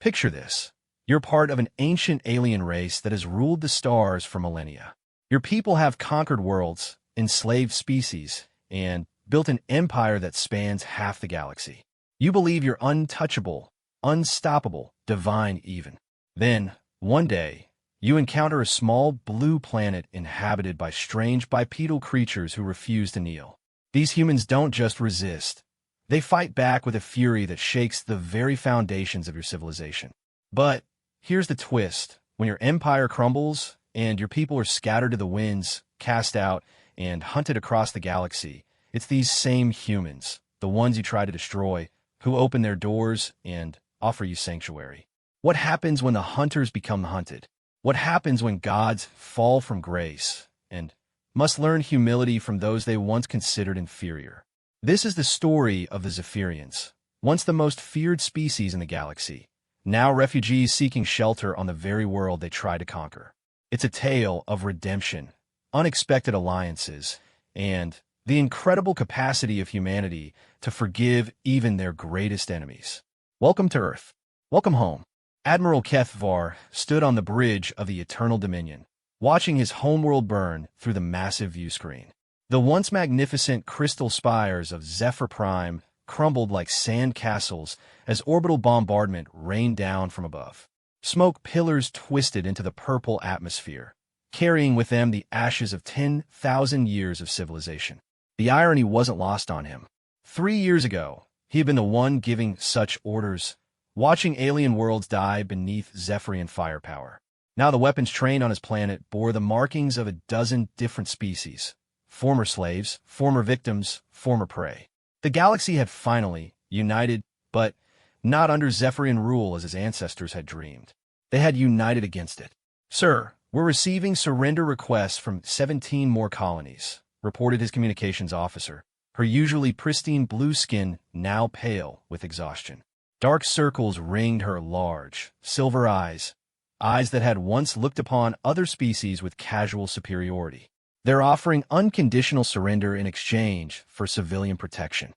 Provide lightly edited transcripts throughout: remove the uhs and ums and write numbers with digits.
Picture this. You're part of an ancient alien race that has ruled the stars for millennia. Your people have conquered worlds, enslaved species, and built an empire that spans half the galaxy. You believe you're untouchable, unstoppable, divine even. Then, one day, you encounter a small blue planet inhabited by strange bipedal creatures who refuse to kneel. These humans don't just resist. They fight back with a fury that shakes the very foundations of your civilization. But here's the twist. When your empire crumbles and your people are scattered to the winds, cast out, and hunted across the galaxy, it's these same humans, the ones you try to destroy, who open their doors and offer you sanctuary. What happens when the hunters become hunted? What happens when gods fall from grace and must learn humility from those they once considered inferior? This is the story of the Zephyrians, once the most feared species in the galaxy, now refugees seeking shelter on the very world they try to conquer. It's a tale of redemption, unexpected alliances, and the incredible capacity of humanity to forgive even their greatest enemies. Welcome to Earth. Welcome home. Admiral Kethvar stood on the bridge of the Eternal Dominion, watching his homeworld burn through the massive view screen. The once magnificent crystal spires of Zephyr Prime crumbled like sand castles as orbital bombardment rained down from above. Smoke pillars twisted into the purple atmosphere, carrying with them the ashes of 10,000 years of civilization. The irony wasn't lost on him. 3 years ago, he had been the one giving such orders, watching alien worlds die beneath Zephyrian firepower. Now the weapons trained on his planet bore the markings of a dozen different species. Former slaves, former victims, former prey. The galaxy had finally united, but not under Zephyrian rule as his ancestors had dreamed. They had united against it. "Sir, we're receiving surrender requests from 17 more colonies," reported his communications officer, her usually pristine blue skin now pale with exhaustion. Dark circles ringed her large, silver eyes that had once looked upon other species with casual superiority. They're offering unconditional surrender in exchange for civilian protection.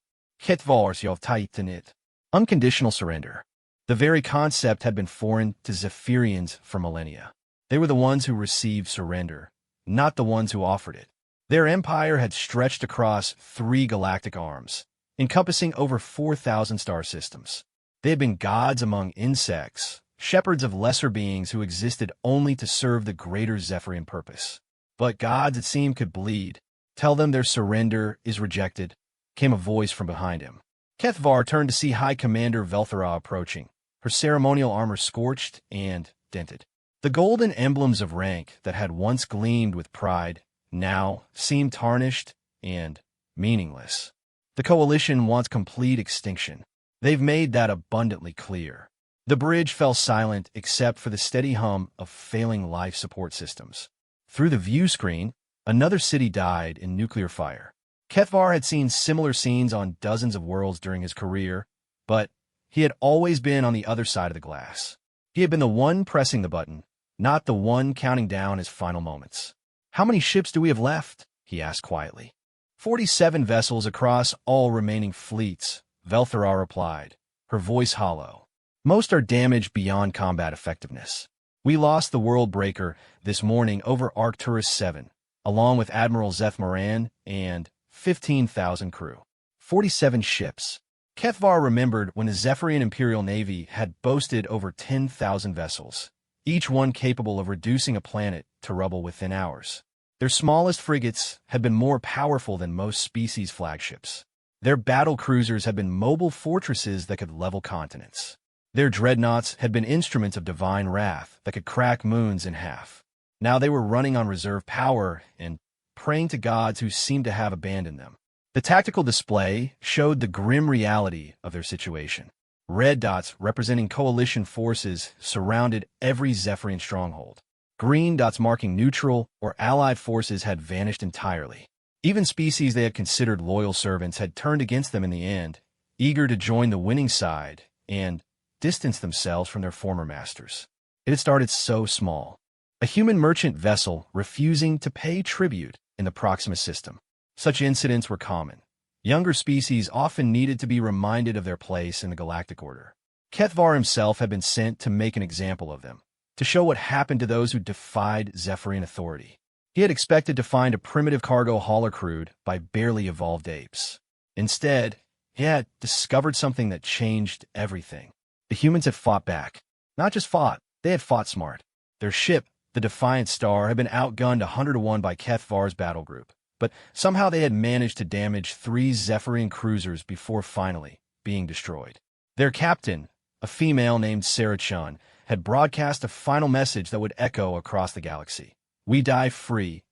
Unconditional surrender. The very concept had been foreign to Zephyrians for millennia. They were the ones who received surrender, not the ones who offered it. Their empire had stretched across 3 galactic arms, encompassing over 4,000 star systems. They had been gods among insects, shepherds of lesser beings who existed only to serve the greater Zephyrian purpose. But gods, it seemed, could bleed. "Tell them their surrender is rejected," came a voice from behind him. Kethvar turned to see High Commander Velthara approaching, her ceremonial armor scorched and dented. The golden emblems of rank that had once gleamed with pride now seemed tarnished and meaningless. The Coalition wants complete extinction. They've made that abundantly clear. The bridge fell silent except for the steady hum of failing life support systems. Through the view screen, another city died in nuclear fire. Kethvar had seen similar scenes on dozens of worlds during his career, but he had always been on the other side of the glass. He had been the one pressing the button, not the one counting down his final moments. "How many ships do we have left?" he asked quietly. 47 vessels across all remaining fleets," Velthara replied, her voice hollow. "Most are damaged beyond combat effectiveness. We lost the World Breaker this morning over Arcturus 7, along with Admiral Zeth Moran and 15,000 crew. 47 ships. Kethvar remembered when the Zephyrian Imperial Navy had boasted over 10,000 vessels, each one capable of reducing a planet to rubble within hours. Their smallest frigates had been more powerful than most species' flagships. Their battle cruisers had been mobile fortresses that could level continents. Their dreadnoughts had been instruments of divine wrath that could crack moons in half. Now they were running on reserve power and praying to gods who seemed to have abandoned them. The tactical display showed the grim reality of their situation. Red dots representing coalition forces surrounded every Zephyrian stronghold. Green dots marking neutral or allied forces had vanished entirely. Even species they had considered loyal servants had turned against them in the end, eager to join the winning side and distance themselves from their former masters. It had started so small. A human merchant vessel refusing to pay tribute in the Proxima system. Such incidents were common. Younger species often needed to be reminded of their place in the galactic order. Kethvar himself had been sent to make an example of them, to show what happened to those who defied Zephyrian authority. He had expected to find a primitive cargo hauler crewed by barely evolved apes. Instead, he had discovered something that changed everything. The humans had fought back. Not just fought, they had fought smart. Their ship, the Defiant Star, had been outgunned 100-1 by Kethvar's battle group, but somehow they had managed to damage 3 Zephyrian cruisers before finally being destroyed. Their captain, a female named Sarah Chun, had broadcast a final message that would echo across the galaxy. We die free,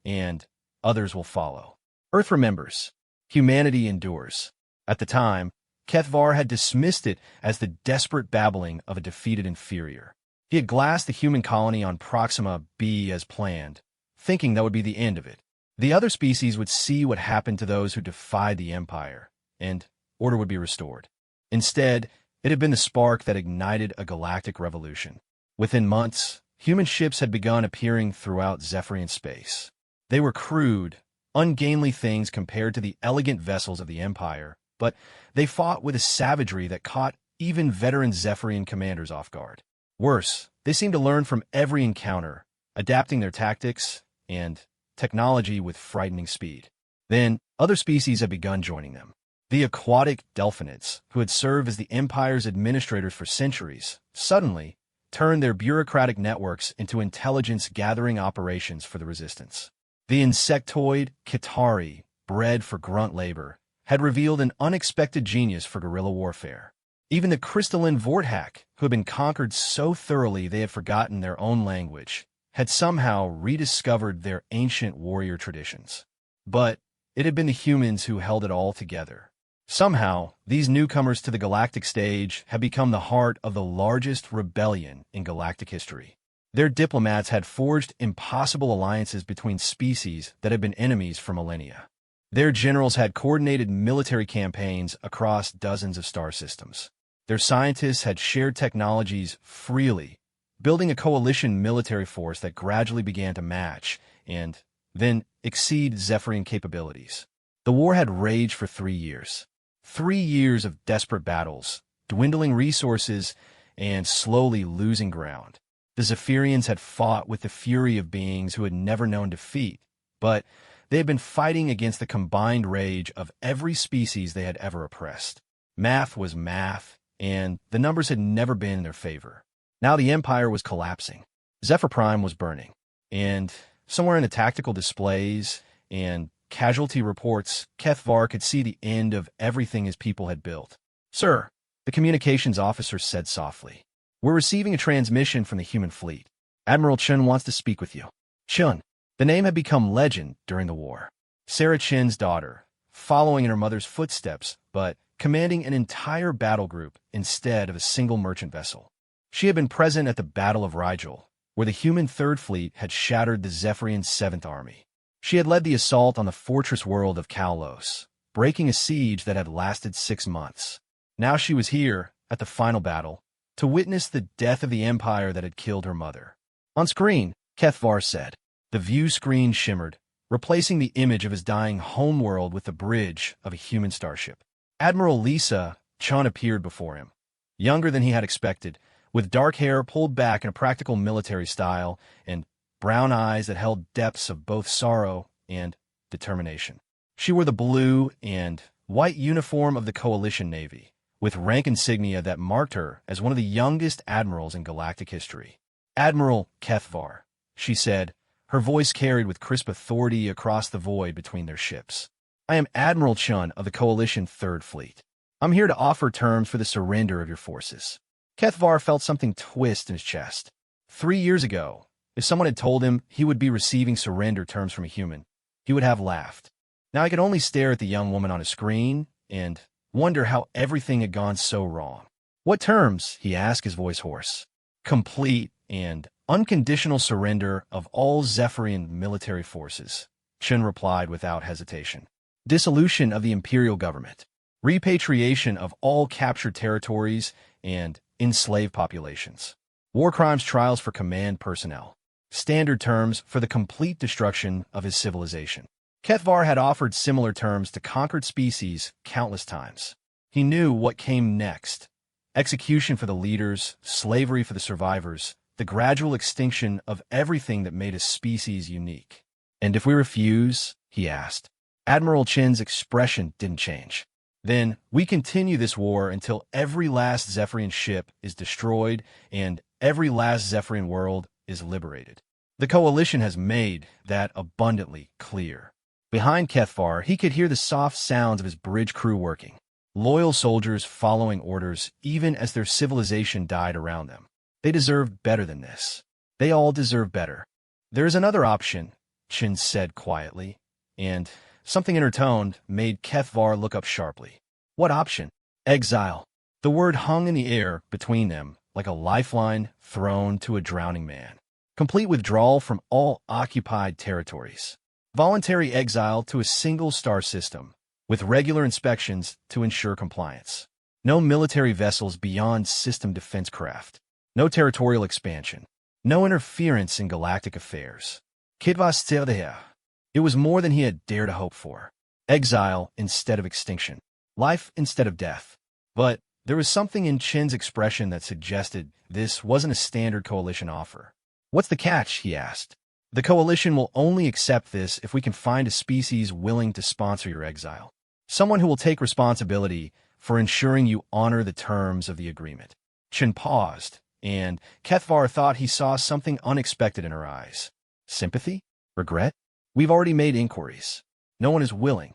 and others will follow. Earth remembers. Humanity endures. At the time, Kethvar had dismissed it as the desperate babbling of a defeated inferior. He had glassed the human colony on Proxima B as planned, thinking that would be the end of it. The other species would see what happened to those who defied the Empire, and order would be restored. Instead, it had been the spark that ignited a galactic revolution. Within months, human ships had begun appearing throughout Zephyrian space. They were crude, ungainly things compared to the elegant vessels of the Empire, but they fought with a savagery that caught even veteran Zephyrian commanders off guard. Worse, they seemed to learn from every encounter, adapting their tactics and technology with frightening speed. Then, other species had begun joining them. The aquatic delphinids, who had served as the Empire's administrators for centuries, suddenly turned their bureaucratic networks into intelligence-gathering operations for the Resistance. The insectoid Kitari, bred for grunt labor, had revealed an unexpected genius for guerrilla warfare. Even the crystalline Vorthak, who had been conquered so thoroughly they had forgotten their own language, had somehow rediscovered their ancient warrior traditions. But it had been the humans who held it all together. Somehow, these newcomers to the galactic stage had become the heart of the largest rebellion in galactic history. Their diplomats had forged impossible alliances between species that had been enemies for millennia. Their generals had coordinated military campaigns across dozens of star systems. Their scientists had shared technologies freely, building a coalition military force that gradually began to match and then exceed Zephyrian capabilities. The war had raged for 3 years. 3 years of desperate battles, dwindling resources, and slowly losing ground. The Zephyrians had fought with the fury of beings who had never known defeat, but they had been fighting against the combined rage of every species they had ever oppressed. Math was math, and the numbers had never been in their favor. Now the Empire was collapsing. Zephyr Prime was burning, and somewhere in the tactical displays and casualty reports, Kethvar could see the end of everything his people had built. "Sir," the communications officer said softly, "we're receiving a transmission from the human fleet. Admiral Chun wants to speak with you." Chun. The name had become legend during the war. Sarah Chin's daughter, following in her mother's footsteps, but commanding an entire battle group instead of a single merchant vessel. She had been present at the Battle of Rigel, where the human Third Fleet had shattered the Zephyrian Seventh Army. She had led the assault on the fortress world of Kalos, breaking a siege that had lasted 6 months. Now she was here, at the final battle, to witness the death of the empire that had killed her mother. On screen, Kethvar said. The view screen shimmered, replacing the image of his dying homeworld with the bridge of a human starship. Admiral Lisa Chun appeared before him, younger than he had expected, with dark hair pulled back in a practical military style and brown eyes that held depths of both sorrow and determination. She wore the blue and white uniform of the Coalition Navy, with rank insignia that marked her as one of the youngest admirals in galactic history. "Admiral Kethvar," she said, her voice carried with crisp authority across the void between their ships. "I am Admiral Chun of the Coalition Third Fleet. I'm here to offer terms for the surrender of your forces." Kethvar felt something twist in his chest. 3 years ago, if someone had told him he would be receiving surrender terms from a human, he would have laughed. Now he could only stare at the young woman on a screen and wonder how everything had gone so wrong. "What terms?" he asked, his voice hoarse. "Complete and unconditional surrender of all Zephyrian military forces," Chun replied without hesitation. "Dissolution of the imperial government. Repatriation of all captured territories and enslaved populations. War crimes trials for command personnel. Standard terms for the complete destruction of his civilization." Kethvar had offered similar terms to conquered species countless times. He knew what came next. Execution for the leaders, slavery for the survivors, the gradual extinction of everything that made a species unique. "And if we refuse?" he asked. Admiral Chin's expression didn't change. "Then we continue this war until every last Zephyrian ship is destroyed and every last Zephyrian world is liberated." The coalition has made that abundantly clear. Behind Kethvar, he could hear the soft sounds of his bridge crew working. Loyal soldiers following orders even as their civilization died around them. They deserved better than this. They all deserve better. "There is another option," Chin said quietly, and something in her tone made Kethvar look up sharply. "What option?" "Exile." The word hung in the air between them like a lifeline thrown to a drowning man. Complete withdrawal from all occupied territories. Voluntary exile to a single star system, with regular inspections to ensure compliance. No military vessels beyond system defense craft. No territorial expansion. No interference in galactic affairs. It was more than he had dared to hope for. Exile instead of extinction. Life instead of death. But there was something in Chin's expression that suggested this wasn't a standard coalition offer. "What's the catch?" he asked. "The coalition will only accept this if we can find a species willing to sponsor your exile. Someone who will take responsibility for ensuring you honor the terms of the agreement." Chin paused, and Kethvar thought he saw something unexpected in her eyes. Sympathy? Regret? "We've already made inquiries. No one is willing."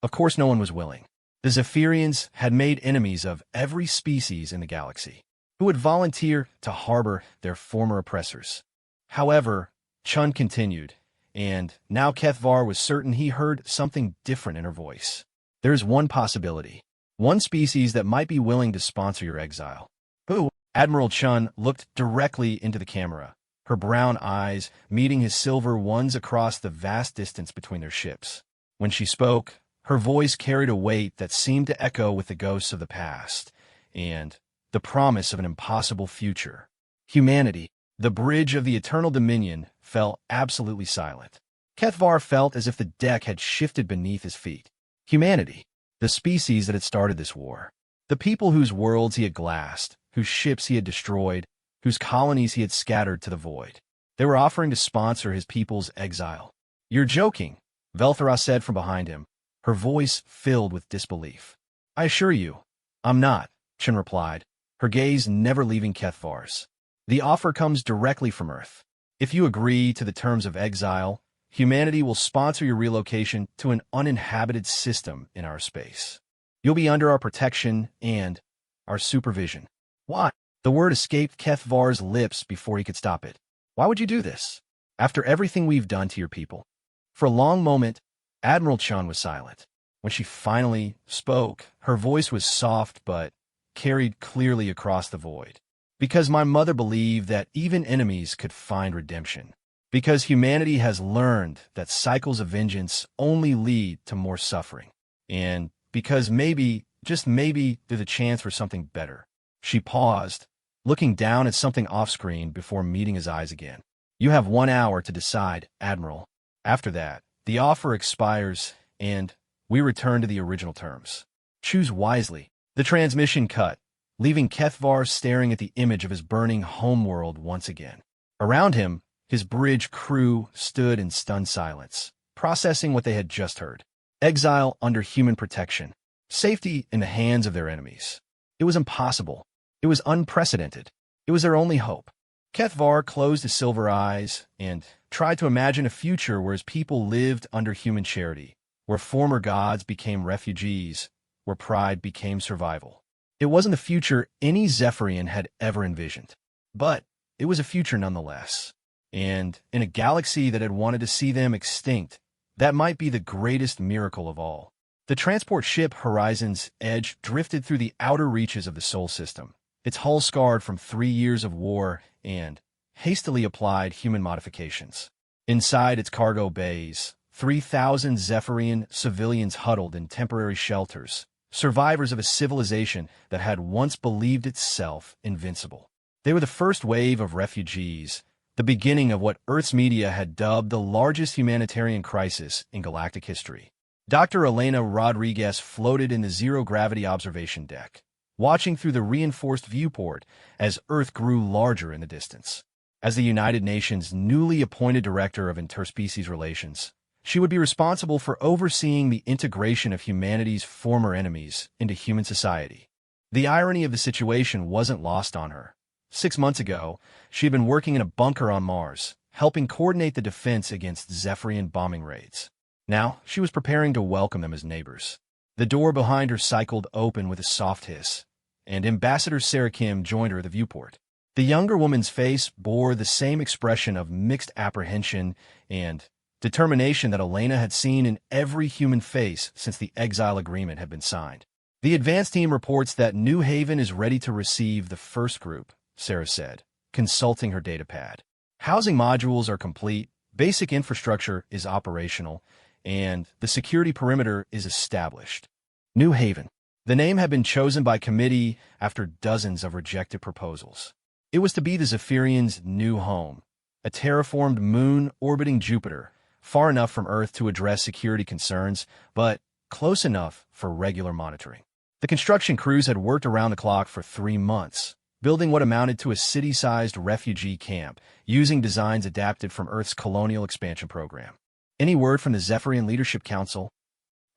Of course no one was willing. The Zephyrians had made enemies of every species in the galaxy. Who would volunteer to harbor their former oppressors? However, Chun continued, and now Kethvar was certain he heard something different in her voice. "There is one possibility. One species that might be willing to sponsor your exile." "Who?" Admiral Chun looked directly into the camera, her brown eyes meeting his silver ones across the vast distance between their ships. When she spoke, her voice carried a weight that seemed to echo with the ghosts of the past, and the promise of an impossible future. Humanity. The bridge of the Eternal Dominion fell absolutely silent. Kethvar felt as if the deck had shifted beneath his feet. Humanity. The species that had started this war. The people whose worlds he had glassed, whose ships he had destroyed, whose colonies he had scattered to the void. They were offering to sponsor his people's exile. "You're joking," Velthara said from behind him, her voice filled with disbelief. "I assure you, I'm not," Chin replied, her gaze never leaving Kethvar's. "The offer comes directly from Earth. If you agree to the terms of exile, humanity will sponsor your relocation to an uninhabited system in our space. You'll be under our protection and our supervision." "Why?" The word escaped Kethvar's lips before he could stop it. "Why would you do this? After everything we've done to your people?" For a long moment, Admiral Chun was silent. When she finally spoke, her voice was soft but carried clearly across the void. "Because my mother believed that even enemies could find redemption. Because humanity has learned that cycles of vengeance only lead to more suffering. And because maybe, just maybe, there's a chance for something better." She paused, looking down at something off-screen before meeting his eyes again. "You have 1 hour to decide, Admiral. After that, the offer expires, and we return to the original terms. Choose wisely." The transmission cut, leaving Kethvar staring at the image of his burning homeworld once again. Around him, his bridge crew stood in stunned silence, processing what they had just heard. Exile under human protection. Safety in the hands of their enemies. It was impossible. It was unprecedented. It was their only hope. Kethvar closed his silver eyes and tried to imagine a future where his people lived under human charity, where former gods became refugees, where pride became survival. It wasn't the future any Zephyrian had ever envisioned. But it was a future nonetheless. And in a galaxy that had wanted to see them extinct, that might be the greatest miracle of all. The transport ship Horizon's Edge drifted through the outer reaches of the Sol system, its hull scarred from 3 years of war and hastily applied human modifications. Inside its cargo bays, 3,000 Zephyrian civilians huddled in temporary shelters, survivors of a civilization that had once believed itself invincible. They were the first wave of refugees, the beginning of what Earth's media had dubbed the largest humanitarian crisis in galactic history. Dr. Elena Rodriguez floated in the zero-gravity observation deck, watching through the reinforced viewport as Earth grew larger in the distance. As the United Nations' newly appointed Director of Interspecies Relations, she would be responsible for overseeing the integration of humanity's former enemies into human society. The irony of the situation wasn't lost on her. 6 months ago, she had been working in a bunker on Mars, helping coordinate the defense against Zephyrian bombing raids. Now, she was preparing to welcome them as neighbors. The door behind her cycled open with a soft hiss, and Ambassador Sarah Kim joined her at the viewport. The younger woman's face bore the same expression of mixed apprehension and determination that Elena had seen in every human face since the exile agreement had been signed. The advance team reports that New Haven is ready to receive the first group, Sarah said, consulting her datapad. Housing modules are complete, basic infrastructure is operational, and the security perimeter is established. New Haven. The name had been chosen by committee after dozens of rejected proposals. It was to be the Zephyrians' new home, a terraformed moon orbiting Jupiter, far enough from Earth to address security concerns, but close enough for regular monitoring. The construction crews had worked around the clock for 3 months, building what amounted to a city-sized refugee camp, using designs adapted from Earth's colonial expansion program. Any word from the Zephyrian Leadership Council?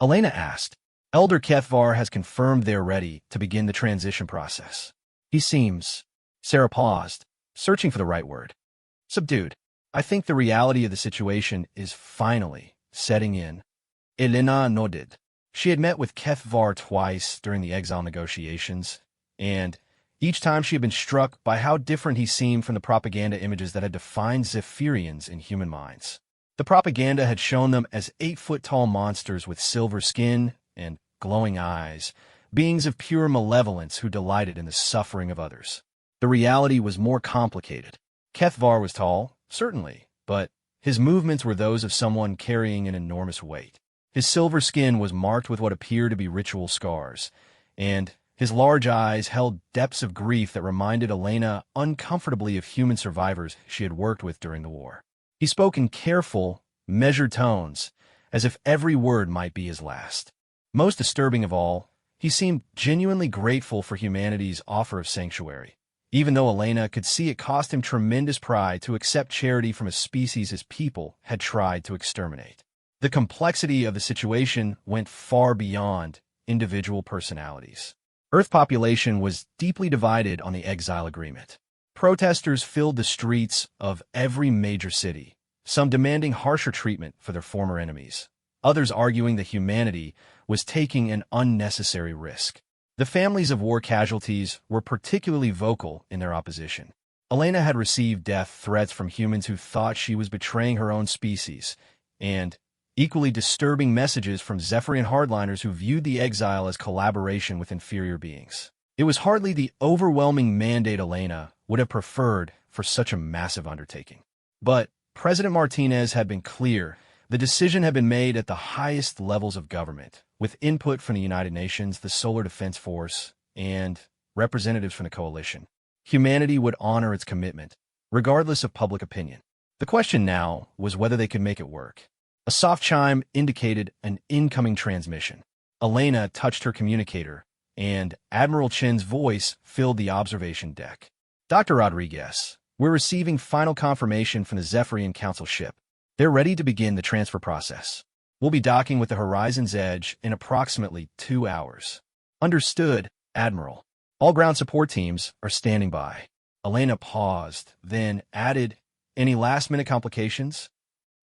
Elena asked. Elder Kethvar has confirmed they're ready to begin the transition process. He seems... Sarah paused, searching for the right word. Subdued. I think the reality of the situation is finally setting in. Elena nodded. She had met with Kethvar twice during the exile negotiations, and each time she had been struck by how different he seemed from the propaganda images that had defined Zephyrians in human minds. The propaganda had shown them as 8-foot-tall monsters with silver skin and glowing eyes, beings of pure malevolence who delighted in the suffering of others. The reality was more complicated. Kethvar was tall, certainly, but his movements were those of someone carrying an enormous weight. His silver skin was marked with what appeared to be ritual scars, and his large eyes held depths of grief that reminded Elena uncomfortably of human survivors she had worked with during the war. He spoke in careful, measured tones, as if every word might be his last. Most disturbing of all, he seemed genuinely grateful for humanity's offer of sanctuary, even though Elena could see it cost him tremendous pride to accept charity from a species his people had tried to exterminate. The complexity of the situation went far beyond individual personalities. Earth population was deeply divided on the exile agreement. Protesters filled the streets of every major city, some demanding harsher treatment for their former enemies, others arguing that humanity was taking an unnecessary risk. The families of war casualties were particularly vocal in their opposition. Elena had received death threats from humans who thought she was betraying her own species, and equally disturbing messages from Zephyrian hardliners who viewed the exile as collaboration with inferior beings. It was hardly the overwhelming mandate Elena would have preferred for such a massive undertaking. But President Martinez had been clear. The decision had been made at the highest levels of government, with input from the United Nations, the Solar Defense Force, and representatives from the coalition. Humanity would honor its commitment, regardless of public opinion. The question now was whether they could make it work. A soft chime indicated an incoming transmission. Elena touched her communicator, and Admiral Chen's voice filled the observation deck. Dr. Rodriguez, we're receiving final confirmation from the Zephyrian Council ship. They're ready to begin the transfer process. We'll be docking with the Horizon's Edge in approximately 2 hours. Understood, Admiral. All ground support teams are standing by. Elena paused, then added, any last-minute complications?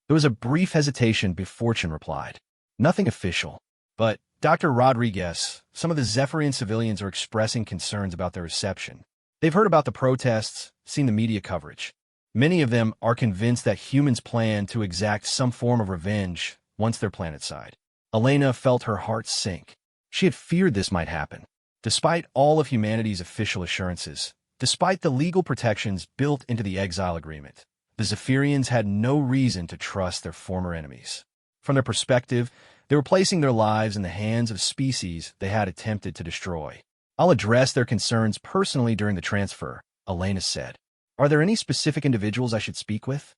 There was a brief hesitation before Chen replied. Nothing official. But, Dr. Rodriguez, some of the Zephyrian civilians are expressing concerns about their reception. They've heard about the protests, seen the media coverage. Many of them are convinced that humans plan to exact some form of revenge once they're planetside. Elena felt her heart sink. She had feared this might happen. Despite all of humanity's official assurances, despite the legal protections built into the exile agreement, the Zephyrians had no reason to trust their former enemies. From their perspective, they were placing their lives in the hands of species they had attempted to destroy. I'll address their concerns personally during the transfer, Elena said. Are there any specific individuals I should speak with?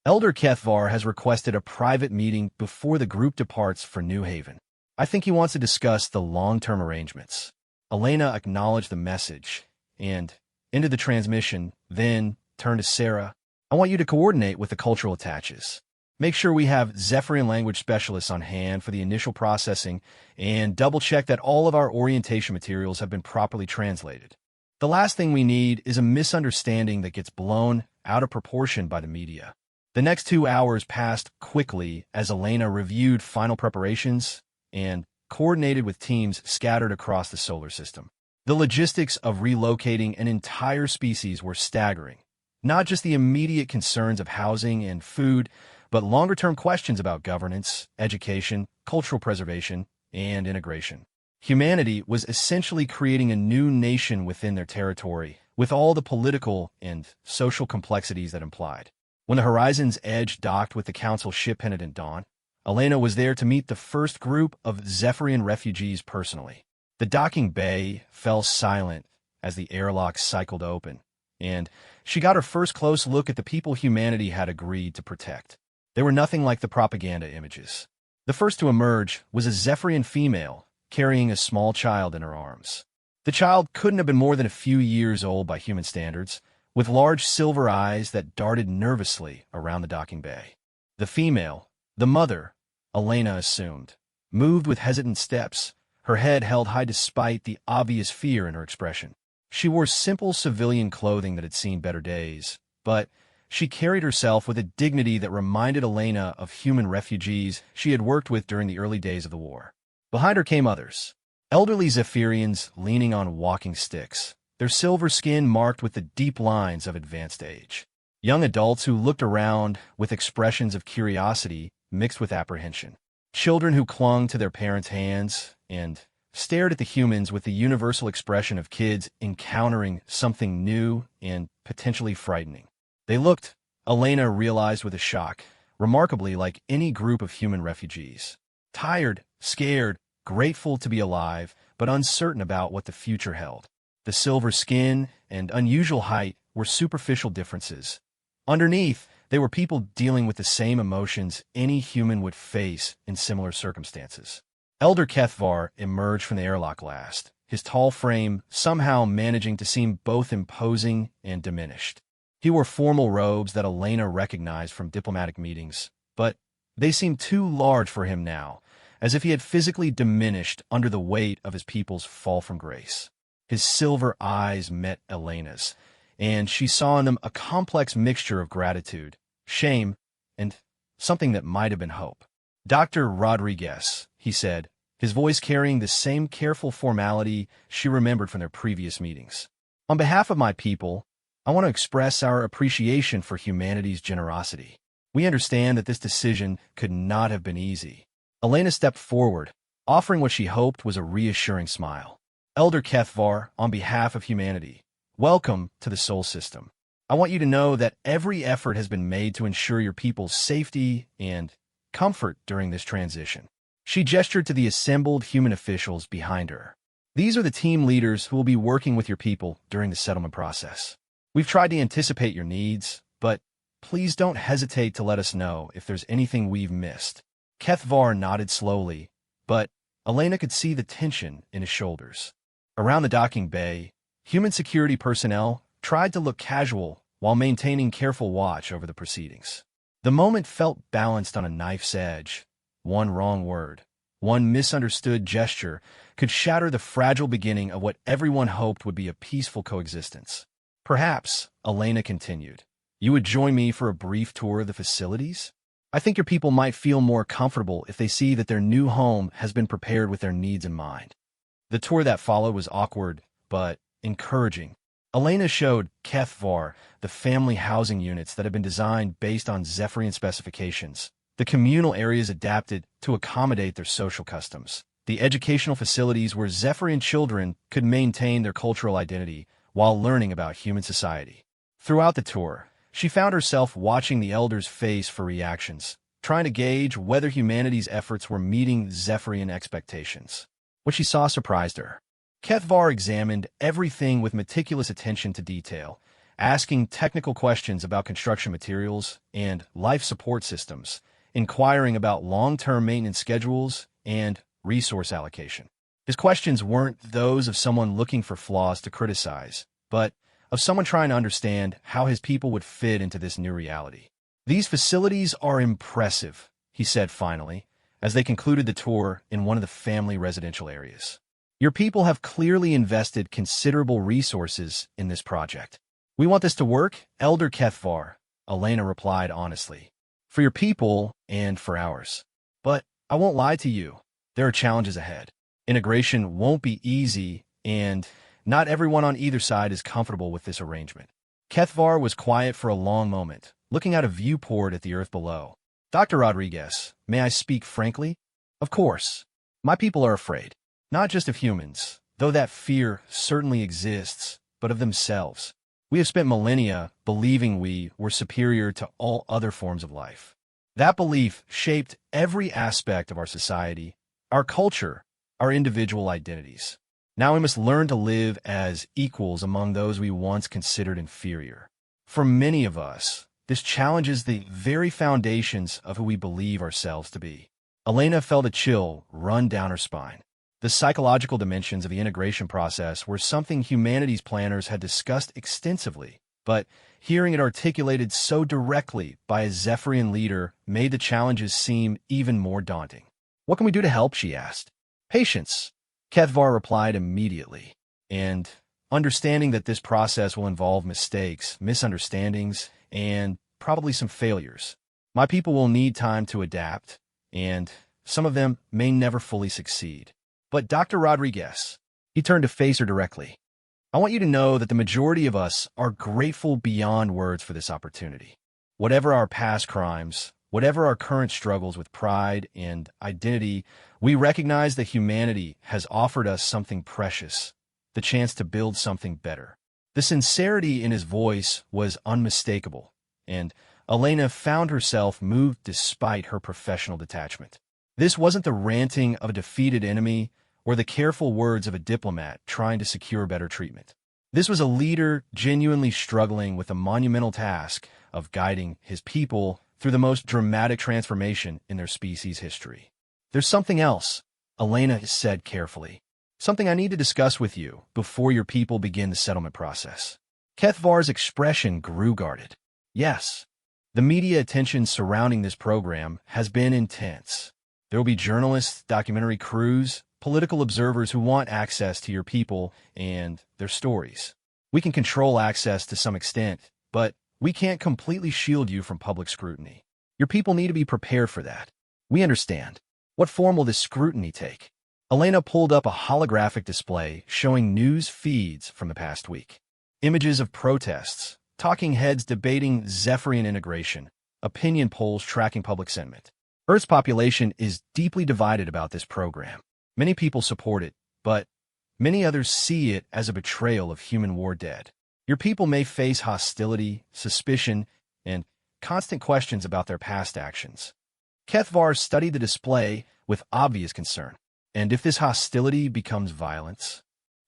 Elder Kethvar has requested a private meeting before the group departs for New Haven. I think he wants to discuss the long-term arrangements. Elena acknowledged the message and ended the transmission, then turned to Sarah. I want you to coordinate with the cultural attaches. Make sure we have Zephyrian language specialists on hand for the initial processing and double-check that all of our orientation materials have been properly translated. The last thing we need is a misunderstanding that gets blown out of proportion by the media. The next 2 hours passed quickly as Elena reviewed final preparations and coordinated with teams scattered across the solar system. The logistics of relocating an entire species were staggering. Not just the immediate concerns of housing and food, but longer-term questions about governance, education, cultural preservation, and integration. Humanity was essentially creating a new nation within their territory, with all the political and social complexities that implied. When the Horizon's Edge docked with the Council ship Penitent Dawn, Elena was there to meet the first group of Zephyrian refugees personally. The docking bay fell silent as the airlock cycled open, and she got her first close look at the people humanity had agreed to protect. They were nothing like the propaganda images. The first to emerge was a Zephyrian female carrying a small child in her arms. The child couldn't have been more than a few years old by human standards, with large silver eyes that darted nervously around the docking bay. The female, the mother, Elena assumed, moved with hesitant steps, her head held high despite the obvious fear in her expression. She wore simple civilian clothing that had seen better days, but she carried herself with a dignity that reminded Elena of human refugees she had worked with during the early days of the war. Behind her came others, elderly Zephyrians leaning on walking sticks, their silver skin marked with the deep lines of advanced age. Young adults who looked around with expressions of curiosity mixed with apprehension. Children who clung to their parents' hands and stared at the humans with the universal expression of kids encountering something new and potentially frightening. They looked, Elena realized with a shock, remarkably like any group of human refugees. Tired, scared, grateful to be alive, but uncertain about what the future held. The silver skin and unusual height were superficial differences. Underneath, they were people dealing with the same emotions any human would face in similar circumstances. Elder Kethvar emerged from the airlock last, his tall frame somehow managing to seem both imposing and diminished. He wore formal robes that Elena recognized from diplomatic meetings, but they seemed too large for him now, as if he had physically diminished under the weight of his people's fall from grace. His silver eyes met Elena's, and she saw in them a complex mixture of gratitude, shame, and something that might have been hope. "Dr. Rodriguez," he said, his voice carrying the same careful formality she remembered from their previous meetings. "On behalf of my people, I want to express our appreciation for humanity's generosity. We understand that this decision could not have been easy." Elena stepped forward, offering what she hoped was a reassuring smile. "Elder Kethvar, on behalf of humanity, welcome to the Sol System. I want you to know that every effort has been made to ensure your people's safety and comfort during this transition." She gestured to the assembled human officials behind her. "These are the team leaders who will be working with your people during the settlement process. We've tried to anticipate your needs, but please don't hesitate to let us know if there's anything we've missed." Kethvar nodded slowly, but Elena could see the tension in his shoulders. Around the docking bay, human security personnel tried to look casual while maintaining careful watch over the proceedings. The moment felt balanced on a knife's edge. One wrong word, one misunderstood gesture could shatter the fragile beginning of what everyone hoped would be a peaceful coexistence. "Perhaps," Elena continued, "you would join me for a brief tour of the facilities? I think your people might feel more comfortable if they see that their new home has been prepared with their needs in mind." The tour that followed was awkward, but encouraging. Elena showed Kethvar the family housing units that had been designed based on Zephyrian specifications, the communal areas adapted to accommodate their social customs, the educational facilities where Zephyrian children could maintain their cultural identity while learning about human society. Throughout the tour, she found herself watching the elders' face for reactions, trying to gauge whether humanity's efforts were meeting Zephyrian expectations. What she saw surprised her. Kethvar examined everything with meticulous attention to detail, asking technical questions about construction materials and life support systems, inquiring about long-term maintenance schedules and resource allocation. His questions weren't those of someone looking for flaws to criticize, but of someone trying to understand how his people would fit into this new reality. "These facilities are impressive," he said finally, as they concluded the tour in one of the family residential areas. "Your people have clearly invested considerable resources in this project." "We want this to work, Elder Kethvar," Elena replied honestly. "For your people and for ours. But I won't lie to you, there are challenges ahead. Integration won't be easy, and not everyone on either side is comfortable with this arrangement." Kethvar was quiet for a long moment, looking out a viewport at the earth below. "Dr. Rodriguez, may I speak frankly?" "Of course. My people are afraid, not just of humans, though that fear certainly exists, but of themselves. We have spent millennia believing we were superior to all other forms of life. That belief shaped every aspect of our society, our culture, our individual identities. Now we must learn to live as equals among those we once considered inferior. For many of us, this challenges the very foundations of who we believe ourselves to be." Elena felt a chill run down her spine. The psychological dimensions of the integration process were something humanities planners had discussed extensively, but hearing it articulated so directly by a Zephyrian leader made the challenges seem even more daunting. "What can we do to help?" she asked. "Patience," Kethvar replied immediately, "and understanding that this process will involve mistakes, misunderstandings, and probably some failures. My people will need time to adapt, and some of them may never fully succeed. But Dr. Rodriguez," he turned to face her directly, "I want you to know that the majority of us are grateful beyond words for this opportunity. Whatever our past crimes, whatever our current struggles with pride and identity, we recognize that humanity has offered us something precious, the chance to build something better." The sincerity in his voice was unmistakable, and Elena found herself moved despite her professional detachment. This wasn't the ranting of a defeated enemy or the careful words of a diplomat trying to secure better treatment. This was a leader genuinely struggling with the monumental task of guiding his people through the most dramatic transformation in their species' history. "There's something else," Elena said carefully. "Something I need to discuss with you before your people begin the settlement process." Kethvar's expression grew guarded. "Yes. The media attention surrounding this program has been intense. There will be journalists, documentary crews, political observers who want access to your people and their stories. We can control access to some extent, but we can't completely shield you from public scrutiny. Your people need to be prepared for that. We understand. What form will this scrutiny take?" Elena pulled up a holographic display showing news feeds from the past week. Images of protests, talking heads debating Zephyrian integration, opinion polls tracking public sentiment. Earth's population is deeply divided about this program. Many people support it, but many others see it as a betrayal of human war dead. Your people may face hostility, suspicion, and constant questions about their past actions. Kethvar studied the display with obvious concern. "And if this hostility becomes violence?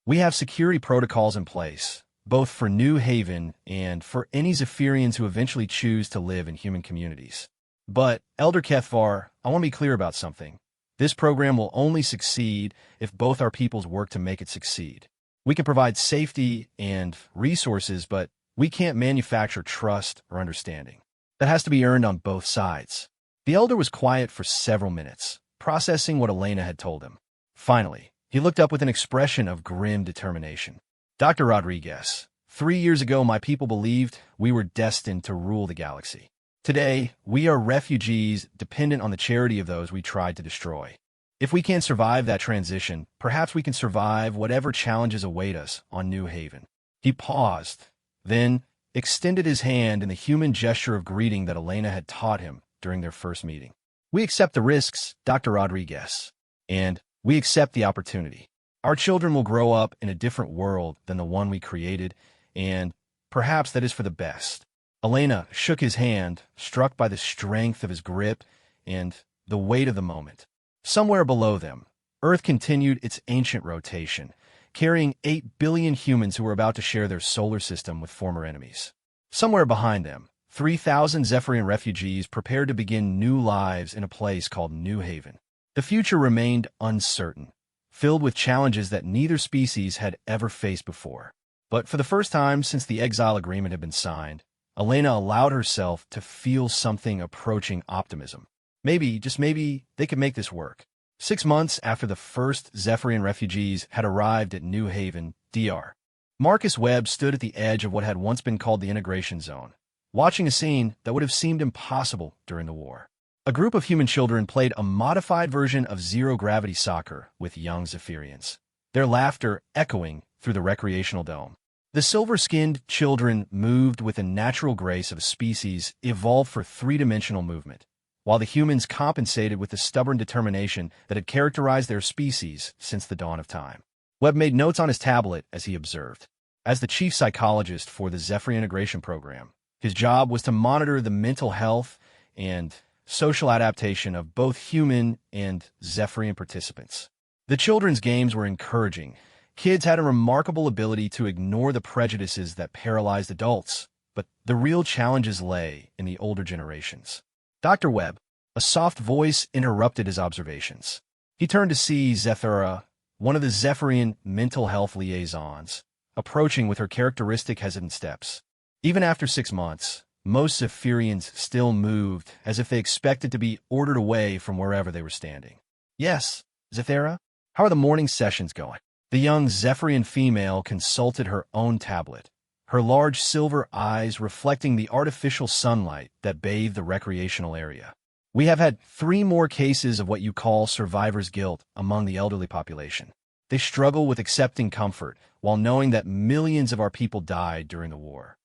We have security protocols in place, both for New Haven and for any Zephyrians who eventually choose to live in human communities. But, Elder Kethvar, I want to be clear about something. This program will only succeed if both our peoples work to make it succeed. We can provide safety and resources, but we can't manufacture trust or understanding. That has to be earned on both sides." The elder was quiet for several minutes, processing what Elena had told him. Finally, he looked up with an expression of grim determination. "Dr. Rodriguez, 3 years ago my people believed we were destined to rule the galaxy. Today, we are refugees dependent on the charity of those we tried to destroy. If we can't survive that transition, perhaps we can survive whatever challenges await us on New Haven." He paused, then extended his hand in the human gesture of greeting that Elena had taught him during their first meeting. "We accept the risks, Dr. Rodriguez, and we accept the opportunity. Our children will grow up in a different world than the one we created, and perhaps that is for the best." Elena shook his hand, struck by the strength of his grip and the weight of the moment. Somewhere below them, Earth continued its ancient rotation, carrying 8 billion humans who were about to share their solar system with former enemies. Somewhere behind them, 3,000 Zephyrian refugees prepared to begin new lives in a place called New Haven. The future remained uncertain, filled with challenges that neither species had ever faced before. But for the first time since the exile agreement had been signed, Elena allowed herself to feel something approaching optimism. Maybe, just maybe, they could make this work. 6 months after the first Zephyrian refugees had arrived at New Haven, DR, Marcus Webb stood at the edge of what had once been called the integration zone, watching a scene that would have seemed impossible during the war. A group of human children played a modified version of zero-gravity soccer with young Zephyrians, their laughter echoing through the recreational dome. The silver-skinned children moved with the natural grace of a species evolved for three-dimensional movement, while the humans compensated with the stubborn determination that had characterized their species since the dawn of time. Webb made notes on his tablet as he observed. As the chief psychologist for the Zephyr integration program, his job was to monitor the mental health and social adaptation of both human and Zephyrian participants. The children's games were encouraging. Kids had a remarkable ability to ignore the prejudices that paralyzed adults, but the real challenges lay in the older generations. Dr. Webb, a soft voice interrupted his observations. He turned to see Zethura, one of the Zephyrian mental health liaisons, approaching with her characteristic hesitant steps. Even after 6 months, most Zephyrians still moved as if they expected to be ordered away from wherever they were standing. "Yes, Zethura, how are the morning sessions going?" The young Zephyrian female consulted her own tablet, her large silver eyes reflecting the artificial sunlight that bathed the recreational area. "We have had 3 more cases of what you call survivor's guilt among the elderly population. They struggle with accepting comfort while knowing that millions of our people died during the war."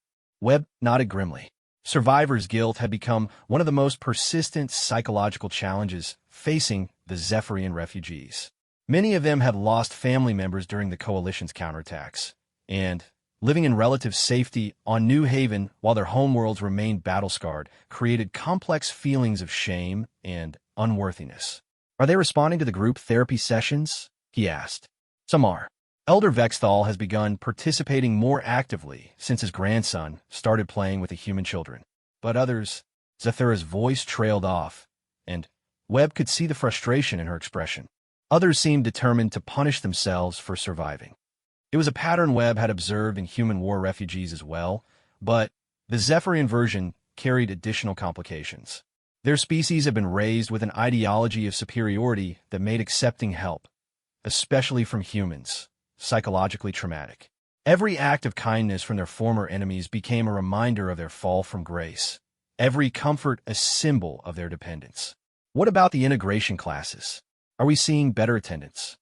Webb nodded grimly. Survivor's guilt had become one of the most persistent psychological challenges facing the Zephyrian refugees. Many of them had lost family members during the coalition's counterattacks, and living in relative safety on New Haven while their homeworlds remained battle-scarred created complex feelings of shame and unworthiness. "Are they responding to the group therapy sessions?" he asked. "Some are. Elder Vexthal has begun participating more actively since his grandson started playing with the human children. But others..." Zethura's voice trailed off, and Webb could see the frustration in her expression. "Others seemed determined to punish themselves for surviving." It was a pattern Webb had observed in human war refugees as well, but the Zephyrian version carried additional complications. Their species had been raised with an ideology of superiority that made accepting help, especially from humans, psychologically traumatic. Every act of kindness from their former enemies became a reminder of their fall from grace, every comfort a symbol of their dependence. "What about the integration classes? Are we seeing better attendance?"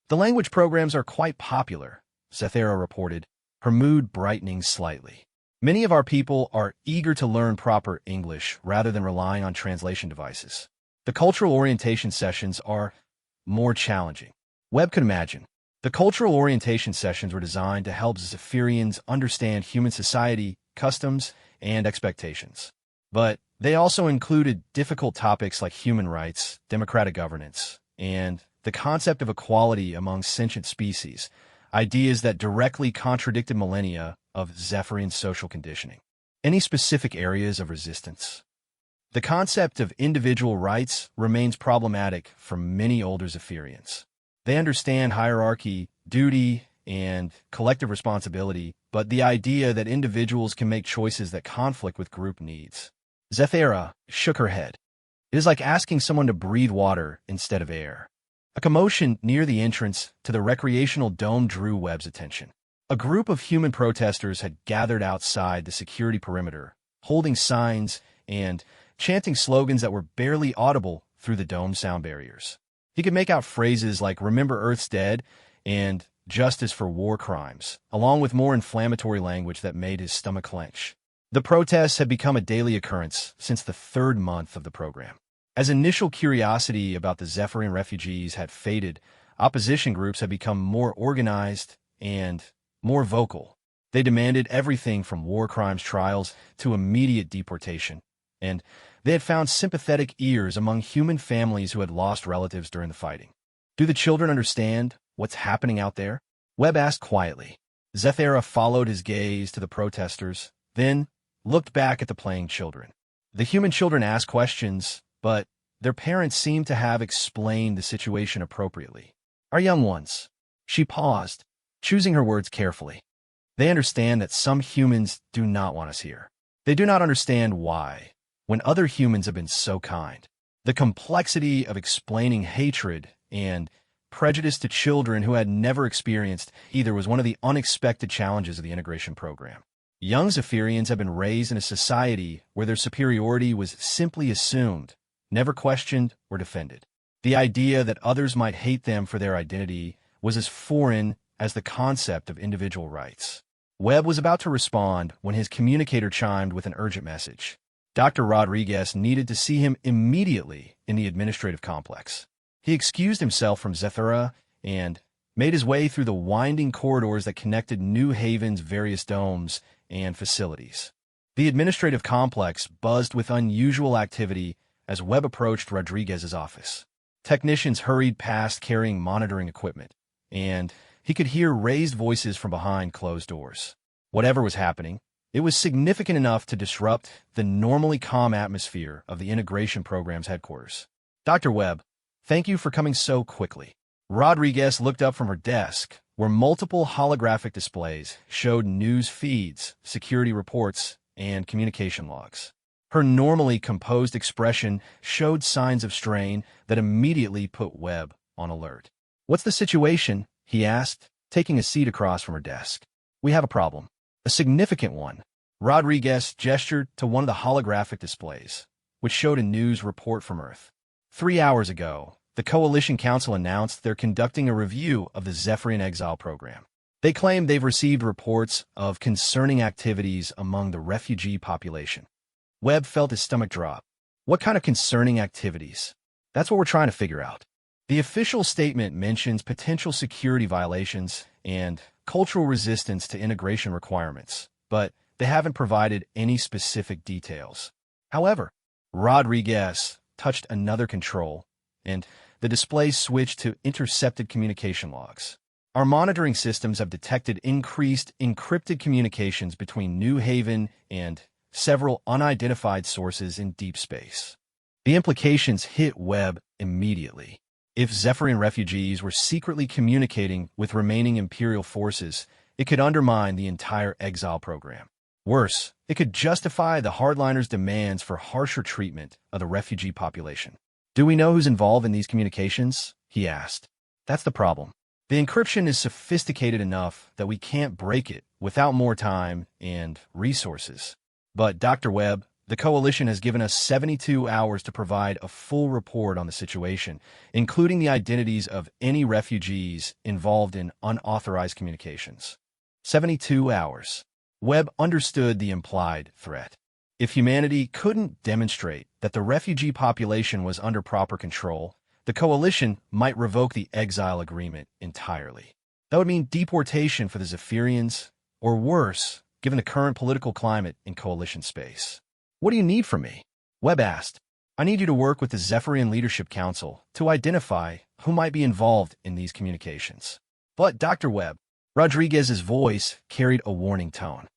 "The language programs are quite popular," Zethura reported, her mood brightening slightly. "Many of our people are eager to learn proper English rather than relying on translation devices. The cultural orientation sessions are more challenging." Webb could imagine. The cultural orientation sessions were designed to help Zephyrians understand human society, customs, and expectations. But they also included difficult topics like human rights, democratic governance, and the concept of equality among sentient species, ideas that directly contradicted millennia of Zephyrian social conditioning. Any specific areas of resistance? The concept of individual rights remains problematic for many older Zephyrians. They understand hierarchy, duty, and collective responsibility, but the idea that individuals can make choices that conflict with group needs. Zethura shook her head. "It is like asking someone to breathe water instead of air." A commotion near the entrance to the recreational dome drew Webb's attention. A group of human protesters had gathered outside the security perimeter, holding signs and chanting slogans that were barely audible through the dome sound barriers. He could make out phrases like "Remember Earth's Dead" and "Justice for War Crimes," along with more inflammatory language that made his stomach clench. The protests had become a daily occurrence since the 3rd month of the program. As initial curiosity about the Zephyrian refugees had faded, opposition groups had become more organized and more vocal. They demanded everything from war crimes trials to immediate deportation, and they had found sympathetic ears among human families who had lost relatives during the fighting. "Do the children understand what's happening out there?" Webb asked quietly. Zethura followed his gaze to the protesters, then looked back at the playing children. The human children asked questions, but their parents seemed to have explained the situation appropriately. Our young ones. She paused, choosing her words carefully. They understand that some humans do not want us here. They do not understand why, when other humans have been so kind. The complexity of explaining hatred and prejudice to children who had never experienced either was one of the unexpected challenges of the integration program. Young Zephyrians have been raised in a society where their superiority was simply assumed, never questioned or defended. The idea that others might hate them for their identity was as foreign as the concept of individual rights. Webb was about to respond when his communicator chimed with an urgent message. Dr. Rodriguez needed to see him immediately in the administrative complex. He excused himself from Zephyra and made his way through the winding corridors that connected New Haven's various domes and facilities. The administrative complex buzzed with unusual activity as Webb approached Rodriguez's office. Technicians hurried past carrying monitoring equipment, and he could hear raised voices from behind closed doors. Whatever was happening, it was significant enough to disrupt the normally calm atmosphere of the integration program's headquarters. Dr. Webb, thank you for coming so quickly. Rodriguez looked up from her desk, where multiple holographic displays showed news feeds, security reports, and communication logs. Her normally composed expression showed signs of strain that immediately put Webb on alert. "What's the situation?" he asked, taking a seat across from her desk. "We have a problem. A significant one." Rodriguez gestured to one of the holographic displays, which showed a news report from Earth. 3 hours ago, the Coalition Council announced they're conducting a review of the Zephyrian exile program. They claim they've received reports of concerning activities among the refugee population. Webb felt his stomach drop. What kind of concerning activities? That's what we're trying to figure out. The official statement mentions potential security violations and cultural resistance to integration requirements, but they haven't provided any specific details. However, Rodriguez touched another control, and the display switched to intercepted communication logs. Our monitoring systems have detected increased encrypted communications between New Haven and several unidentified sources in deep space. The implications hit Webb immediately. If Zephyrian refugees were secretly communicating with remaining Imperial forces, it could undermine the entire exile program. Worse, it could justify the hardliners' demands for harsher treatment of the refugee population. "Do we know who's involved in these communications?" he asked. "That's the problem. The encryption is sophisticated enough that we can't break it without more time and resources. But Dr. Webb, the Coalition has given us 72 hours to provide a full report on the situation, including the identities of any refugees involved in unauthorized communications." 72 hours. Webb understood the implied threat. If humanity couldn't demonstrate that the refugee population was under proper control, the Coalition might revoke the exile agreement entirely. That would mean deportation for the Zephyrians, or worse, given the current political climate in Coalition space. "What do you need from me?" Webb asked. "I need you to work with the Zephyrian Leadership Council to identify who might be involved in these communications." "But, Dr. Webb," Rodriguez's voice carried a warning tone.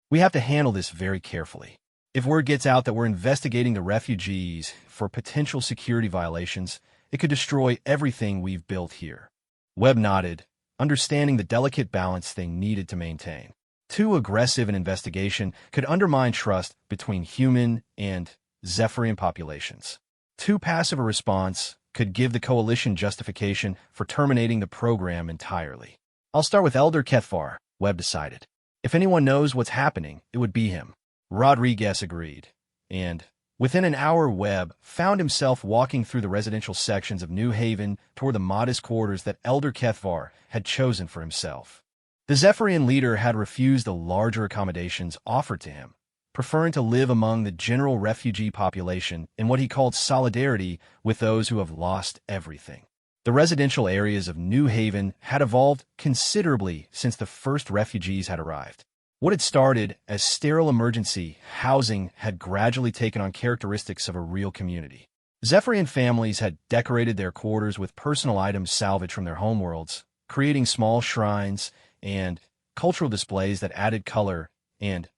"We have to handle this very carefully. If word gets out that we're investigating the refugees for potential security violations, it could destroy everything we've built here." Webb nodded, understanding the delicate balance they needed to maintain. Too aggressive an investigation could undermine trust between human and Zephyrian populations. Too passive a response could give the Coalition justification for terminating the program entirely. "I'll start with Elder Kethvar," Webb decided. "If anyone knows what's happening, it would be him." Rodriguez agreed, and within an hour Webb found himself walking through the residential sections of New Haven toward the modest quarters that Elder Kethvar had chosen for himself. The Zephyrian leader had refused the larger accommodations offered to him, preferring to live among the general refugee population in what he called solidarity with those who have lost everything. The residential areas of New Haven had evolved considerably since the first refugees had arrived. What had started as sterile emergency housing had gradually taken on characteristics of a real community. Zephyrian families had decorated their quarters with personal items salvaged from their homeworlds, creating small shrines and cultural displays that added color and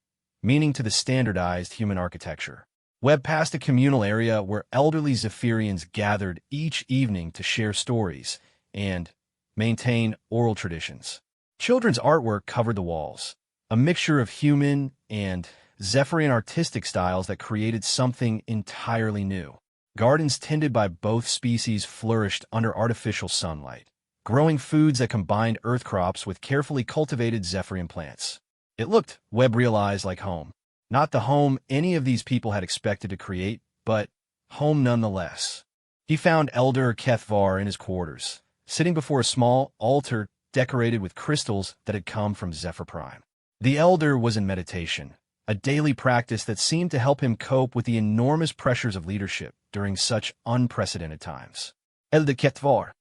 meaning to the standardized human architecture. Webb passed a communal area where elderly Zephyrians gathered each evening to share stories and maintain oral traditions. Children's artwork covered the walls, a mixture of human and Zephyrian artistic styles that created something entirely new. Gardens tended by both species flourished under artificial sunlight, growing foods that combined earth crops with carefully cultivated Zephyrian plants. It looked, Webb realized, like home. Not the home any of these people had expected to create, but home nonetheless. He found Elder Kethvar in his quarters, sitting before a small altar decorated with crystals that had come from Zephyr Prime. The Elder was in meditation, a daily practice that seemed to help him cope with the enormous pressures of leadership during such unprecedented times. Elder Kethvar.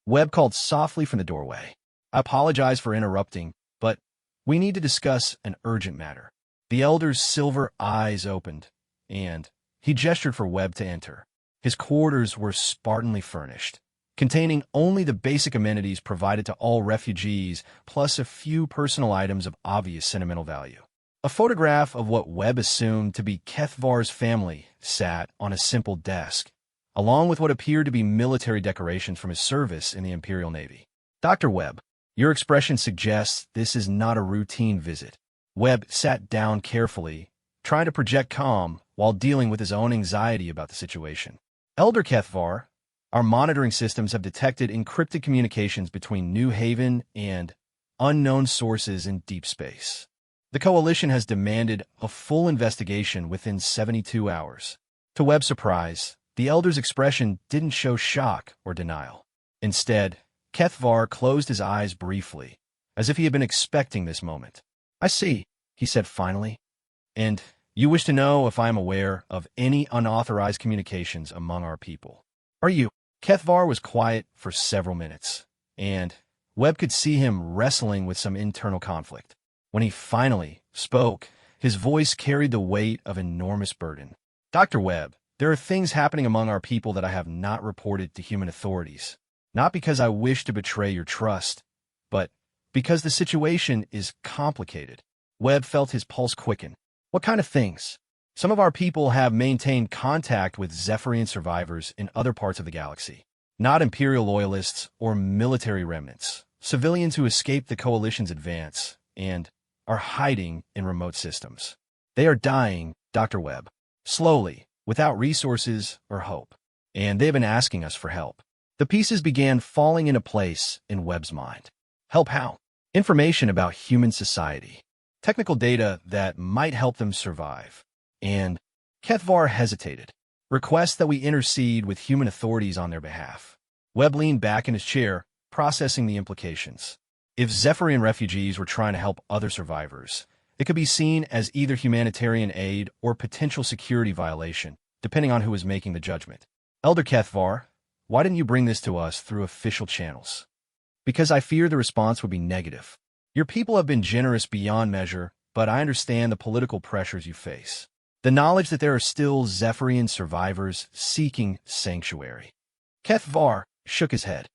Webb called softly from the doorway. I apologize for interrupting, but we need to discuss an urgent matter. The Elder's silver eyes opened, and he gestured for Webb to enter. His quarters were spartanly furnished, containing only the basic amenities provided to all refugees, plus a few personal items of obvious sentimental value. A photograph of what Webb assumed to be Kethvar's family sat on a simple desk, along with what appeared to be military decorations from his service in the Imperial Navy. Dr. Webb, your expression suggests this is not a routine visit. Webb sat down carefully, trying to project calm while dealing with his own anxiety about the situation. Elder Kethvar, our monitoring systems have detected encrypted communications between New Haven and unknown sources in deep space. The Coalition has demanded a full investigation within 72 hours. To Webb's surprise, the Elder's expression didn't show shock or denial. Instead, Kethvar closed his eyes briefly, as if he had been expecting this moment. I see, he said finally. And you wish to know if I am aware of any unauthorized communications among our people. Are you? Kethvar was quiet for several minutes, and Webb could see him wrestling with some internal conflict. When he finally spoke, his voice carried the weight of enormous burden. Dr. Webb, there are things happening among our people that I have not reported to human authorities. Not because I wish to betray your trust, but because the situation is complicated. Webb felt his pulse quicken. What kind of things? Some of our people have maintained contact with Zephyrian survivors in other parts of the galaxy. Not Imperial loyalists or military remnants. Civilians who escaped the Coalition's advance and are hiding in remote systems. They are dying, Dr. Webb. Slowly, without resources or hope. And they've been asking us for help. The pieces began falling into place in Webb's mind. Help how? Information about human society. Technical data that might help them survive. And Kethvar hesitated. Requests that we intercede with human authorities on their behalf. Webb leaned back in his chair, processing the implications. If Zephyrian refugees were trying to help other survivors, it could be seen as either humanitarian aid or potential security violation, depending on who was making the judgment. Elder Kethvar, why didn't you bring this to us through official channels? Because I fear the response would be negative. Your people have been generous beyond measure, but I understand the political pressures you face. The knowledge that there are still Zephyrian survivors seeking sanctuary. Kethvar shook his head.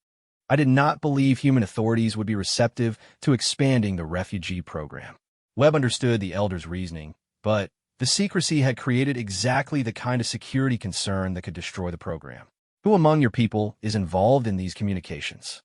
I did not believe human authorities would be receptive to expanding the refugee program. Webb understood the Elder's reasoning, but the secrecy had created exactly the kind of security concern that could destroy the program. Who among your people is involved in these communications?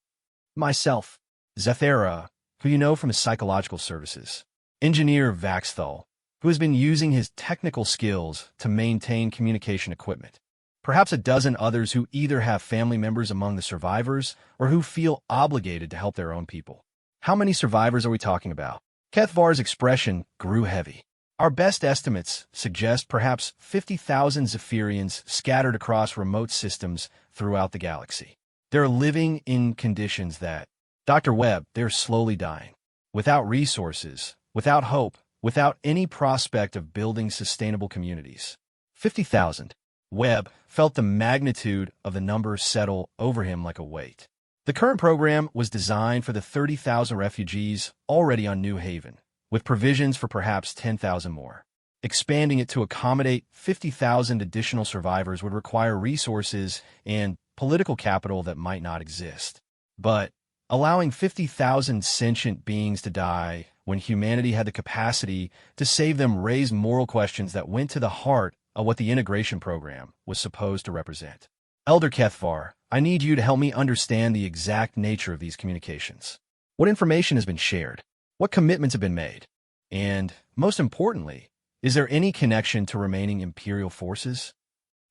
Myself, Zethera, who you know from his psychological services. Engineer Vaxthal, who has been using his technical skills to maintain communication equipment. Perhaps a dozen others who either have family members among the survivors or who feel obligated to help their own people. How many survivors are we talking about? Kethvar's expression grew heavy. Our best estimates suggest perhaps 50,000 Zephyrians scattered across remote systems throughout the galaxy. They're living in conditions that, Dr. Webb, they're slowly dying. Without resources, without hope, without any prospect of building sustainable communities. 50,000. Webb felt the magnitude of the number settle over him like a weight. The current program was designed for the 30,000 refugees already on New Haven, with provisions for perhaps 10,000 more. Expanding it to accommodate 50,000 additional survivors would require resources and political capital that might not exist. But allowing 50,000 sentient beings to die when humanity had the capacity to save them raised moral questions that went to the heart of what the integration program was supposed to represent. Elder Kethvar, I need you to help me understand the exact nature of these communications. What information has been shared? What commitments have been made? And, most importantly, is there any connection to remaining Imperial forces?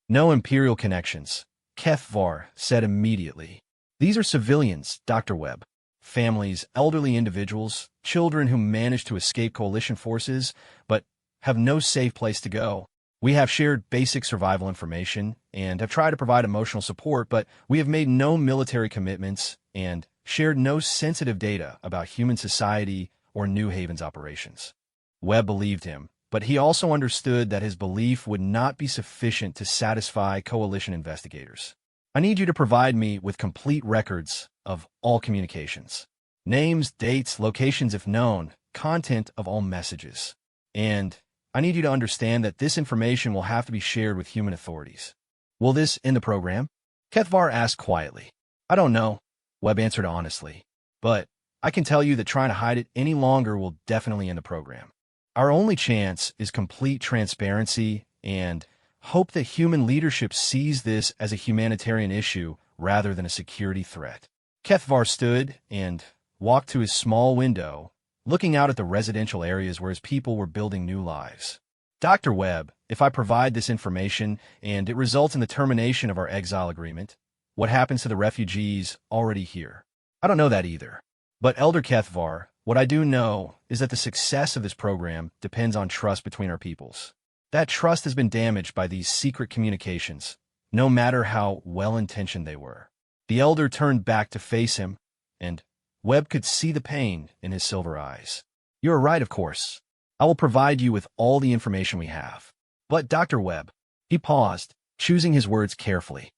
No Imperial connections, Kethvar said immediately. These are civilians, Dr. Webb. Families, elderly individuals, children who manage to escape coalition forces, but have no safe place to go. We have shared basic survival information and have tried to provide emotional support, but we have made no military commitments and shared no sensitive data about human society or New Haven's operations. Webb believed him, but he also understood that his belief would not be sufficient to satisfy coalition investigators. I need you to provide me with complete records of all communications. Names, dates, locations if known, content of all messages. And I need you to understand that this information will have to be shared with human authorities. Will this end the program? Kethvar asked quietly. I don't know, Webb answered honestly. But I can tell you that trying to hide it any longer will definitely end the program. Our only chance is complete transparency and hope that human leadership sees this as a humanitarian issue rather than a security threat. Kethvar stood and walked to his small window, looking out at the residential areas where his people were building new lives. Dr. Webb, if I provide this information and it results in the termination of our exile agreement, what happens to the refugees already here? I don't know that either. But Elder Kethvar, what I do know is that the success of this program depends on trust between our peoples. That trust has been damaged by these secret communications, no matter how well-intentioned they were. The elder turned back to face him, and Webb could see the pain in his silver eyes. You are right, of course. I will provide you with all the information we have. But Dr. Webb, he paused, choosing his words carefully.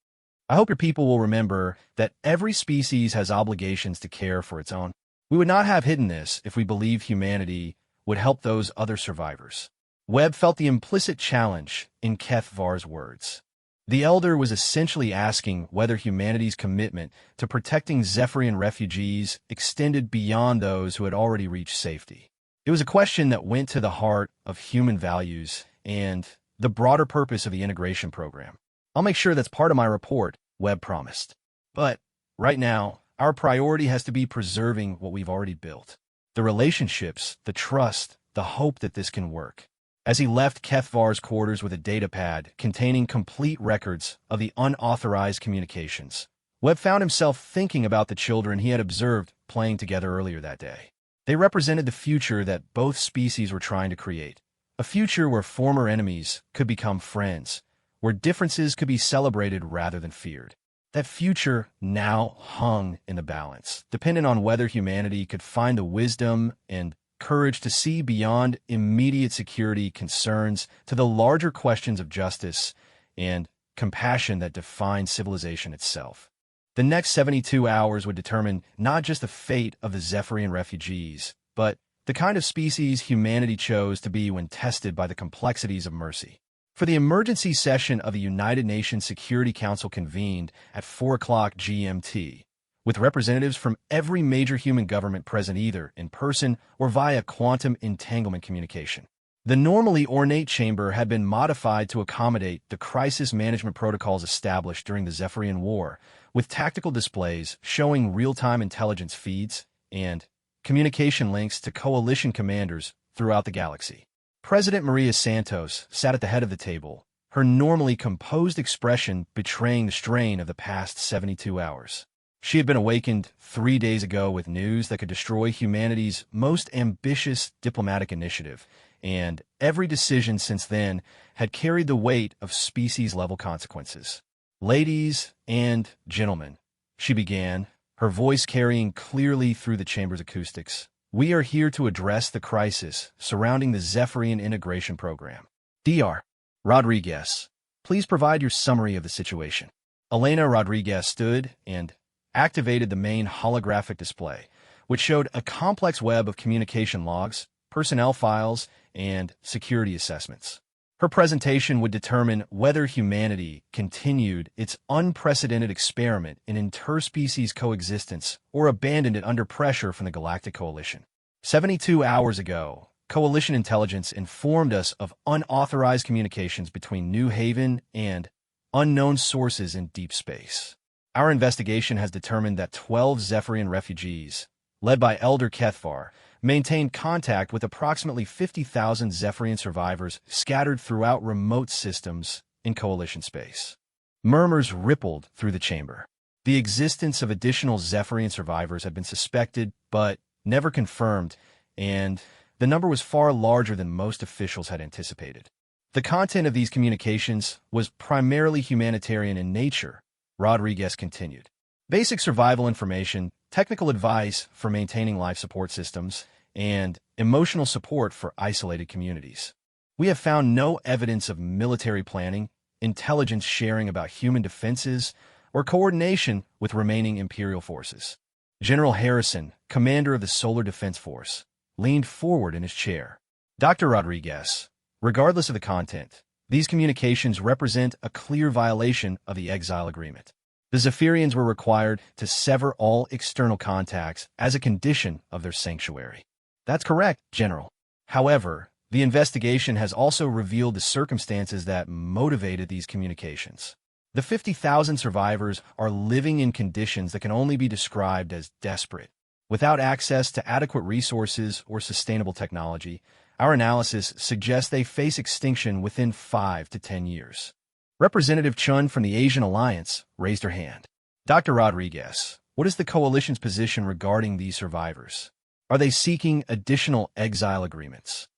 I hope your people will remember that every species has obligations to care for its own. We would not have hidden this if we believed humanity would help those other survivors. Webb felt the implicit challenge in Kethvar's words. The elder was essentially asking whether humanity's commitment to protecting Zephyrian refugees extended beyond those who had already reached safety. It was a question that went to the heart of human values and the broader purpose of the integration program. I'll make sure that's part of my report, Webb promised. But right now, our priority has to be preserving what we've already built. The relationships, the trust, the hope that this can work. As he left Kethvar's quarters with a data pad containing complete records of the unauthorized communications, Webb found himself thinking about the children he had observed playing together earlier that day. They represented the future that both species were trying to create, a future where former enemies could become friends, where differences could be celebrated rather than feared. That future now hung in the balance, dependent on whether humanity could find the wisdom and courage to see beyond immediate security concerns to the larger questions of justice and compassion that define civilization itself. The next 72 hours would determine not just the fate of the Zephyrian refugees, but the kind of species humanity chose to be when tested by the complexities of mercy. For the emergency session of the United Nations Security Council convened at 4 o'clock GMT, with representatives from every major human government present either in person or via quantum entanglement communication. The normally ornate chamber had been modified to accommodate the crisis management protocols established during the Zephyrian War, with tactical displays showing real-time intelligence feeds and communication links to coalition commanders throughout the galaxy. President Maria Santos sat at the head of the table, her normally composed expression betraying the strain of the past 72 hours. She had been awakened 3 days ago with news that could destroy humanity's most ambitious diplomatic initiative, and every decision since then had carried the weight of species-level consequences. Ladies and gentlemen, she began, her voice carrying clearly through the chamber's acoustics. We are here to address the crisis surrounding the Zephyrian integration program. Dr. Rodriguez, please provide your summary of the situation. Elena Rodriguez stood and activated the main holographic display, which showed a complex web of communication logs, personnel files, and security assessments. Her presentation would determine whether humanity continued its unprecedented experiment in interspecies coexistence or abandoned it under pressure from the Galactic Coalition. 72 hours ago, Coalition intelligence informed us of unauthorized communications between New Haven and unknown sources in deep space. Our investigation has determined that 12 Zephyrian refugees, led by Elder Kethvar, maintained contact with approximately 50,000 Zephyrian survivors scattered throughout remote systems in Coalition space. Murmurs rippled through the chamber. The existence of additional Zephyrian survivors had been suspected, but never confirmed, and the number was far larger than most officials had anticipated. The content of these communications was primarily humanitarian in nature, Rodriguez continued. Basic survival information, technical advice for maintaining life support systems, and emotional support for isolated communities. We have found no evidence of military planning, intelligence sharing about human defenses, or coordination with remaining Imperial forces. General Harrison, commander of the Solar Defense Force, leaned forward in his chair. Dr. Rodriguez, regardless of the content, these communications represent a clear violation of the exile agreement. The Zephyrians were required to sever all external contacts as a condition of their sanctuary. That's correct, General. However, the investigation has also revealed the circumstances that motivated these communications. The 50,000 survivors are living in conditions that can only be described as desperate. Without access to adequate resources or sustainable technology, our analysis suggests they face extinction within 5 to 10 years. Representative Chun from the Asian Alliance raised her hand. Dr. Rodriguez, what is the Coalition's position regarding these survivors? Are they seeking additional exile agreements?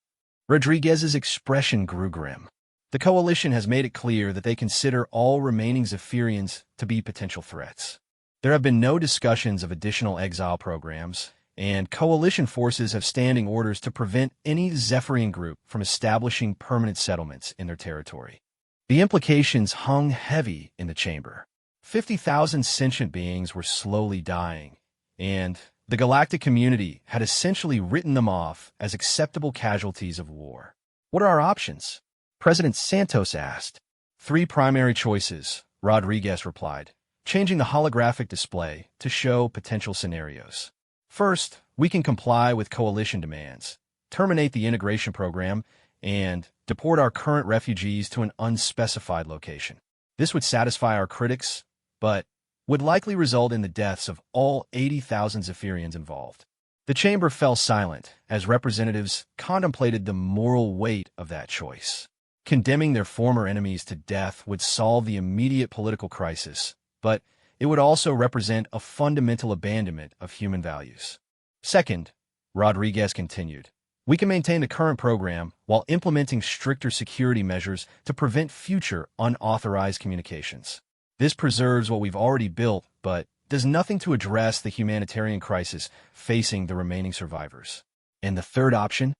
Rodriguez's expression grew grim. The Coalition has made it clear that they consider all remaining Zephyrians to be potential threats. There have been no discussions of additional exile programs, and Coalition forces have standing orders to prevent any Zephyrian group from establishing permanent settlements in their territory. The implications hung heavy in the chamber. 50,000 sentient beings were slowly dying, and the galactic community had essentially written them off as acceptable casualties of war. What are our options? President Santos asked. 3 primary choices, Rodriguez replied, changing the holographic display to show potential scenarios. First, we can comply with Coalition demands, terminate the integration program, and deport our current refugees to an unspecified location. This would satisfy our critics, but would likely result in the deaths of all 80,000 Zephyrians involved. The chamber fell silent as representatives contemplated the moral weight of that choice. Condemning their former enemies to death would solve the immediate political crisis, but it would also represent a fundamental abandonment of human values. Second, Rodriguez continued, we can maintain the current program while implementing stricter security measures to prevent future unauthorized communications. This preserves what we've already built, but does nothing to address the humanitarian crisis facing the remaining survivors. And the third option?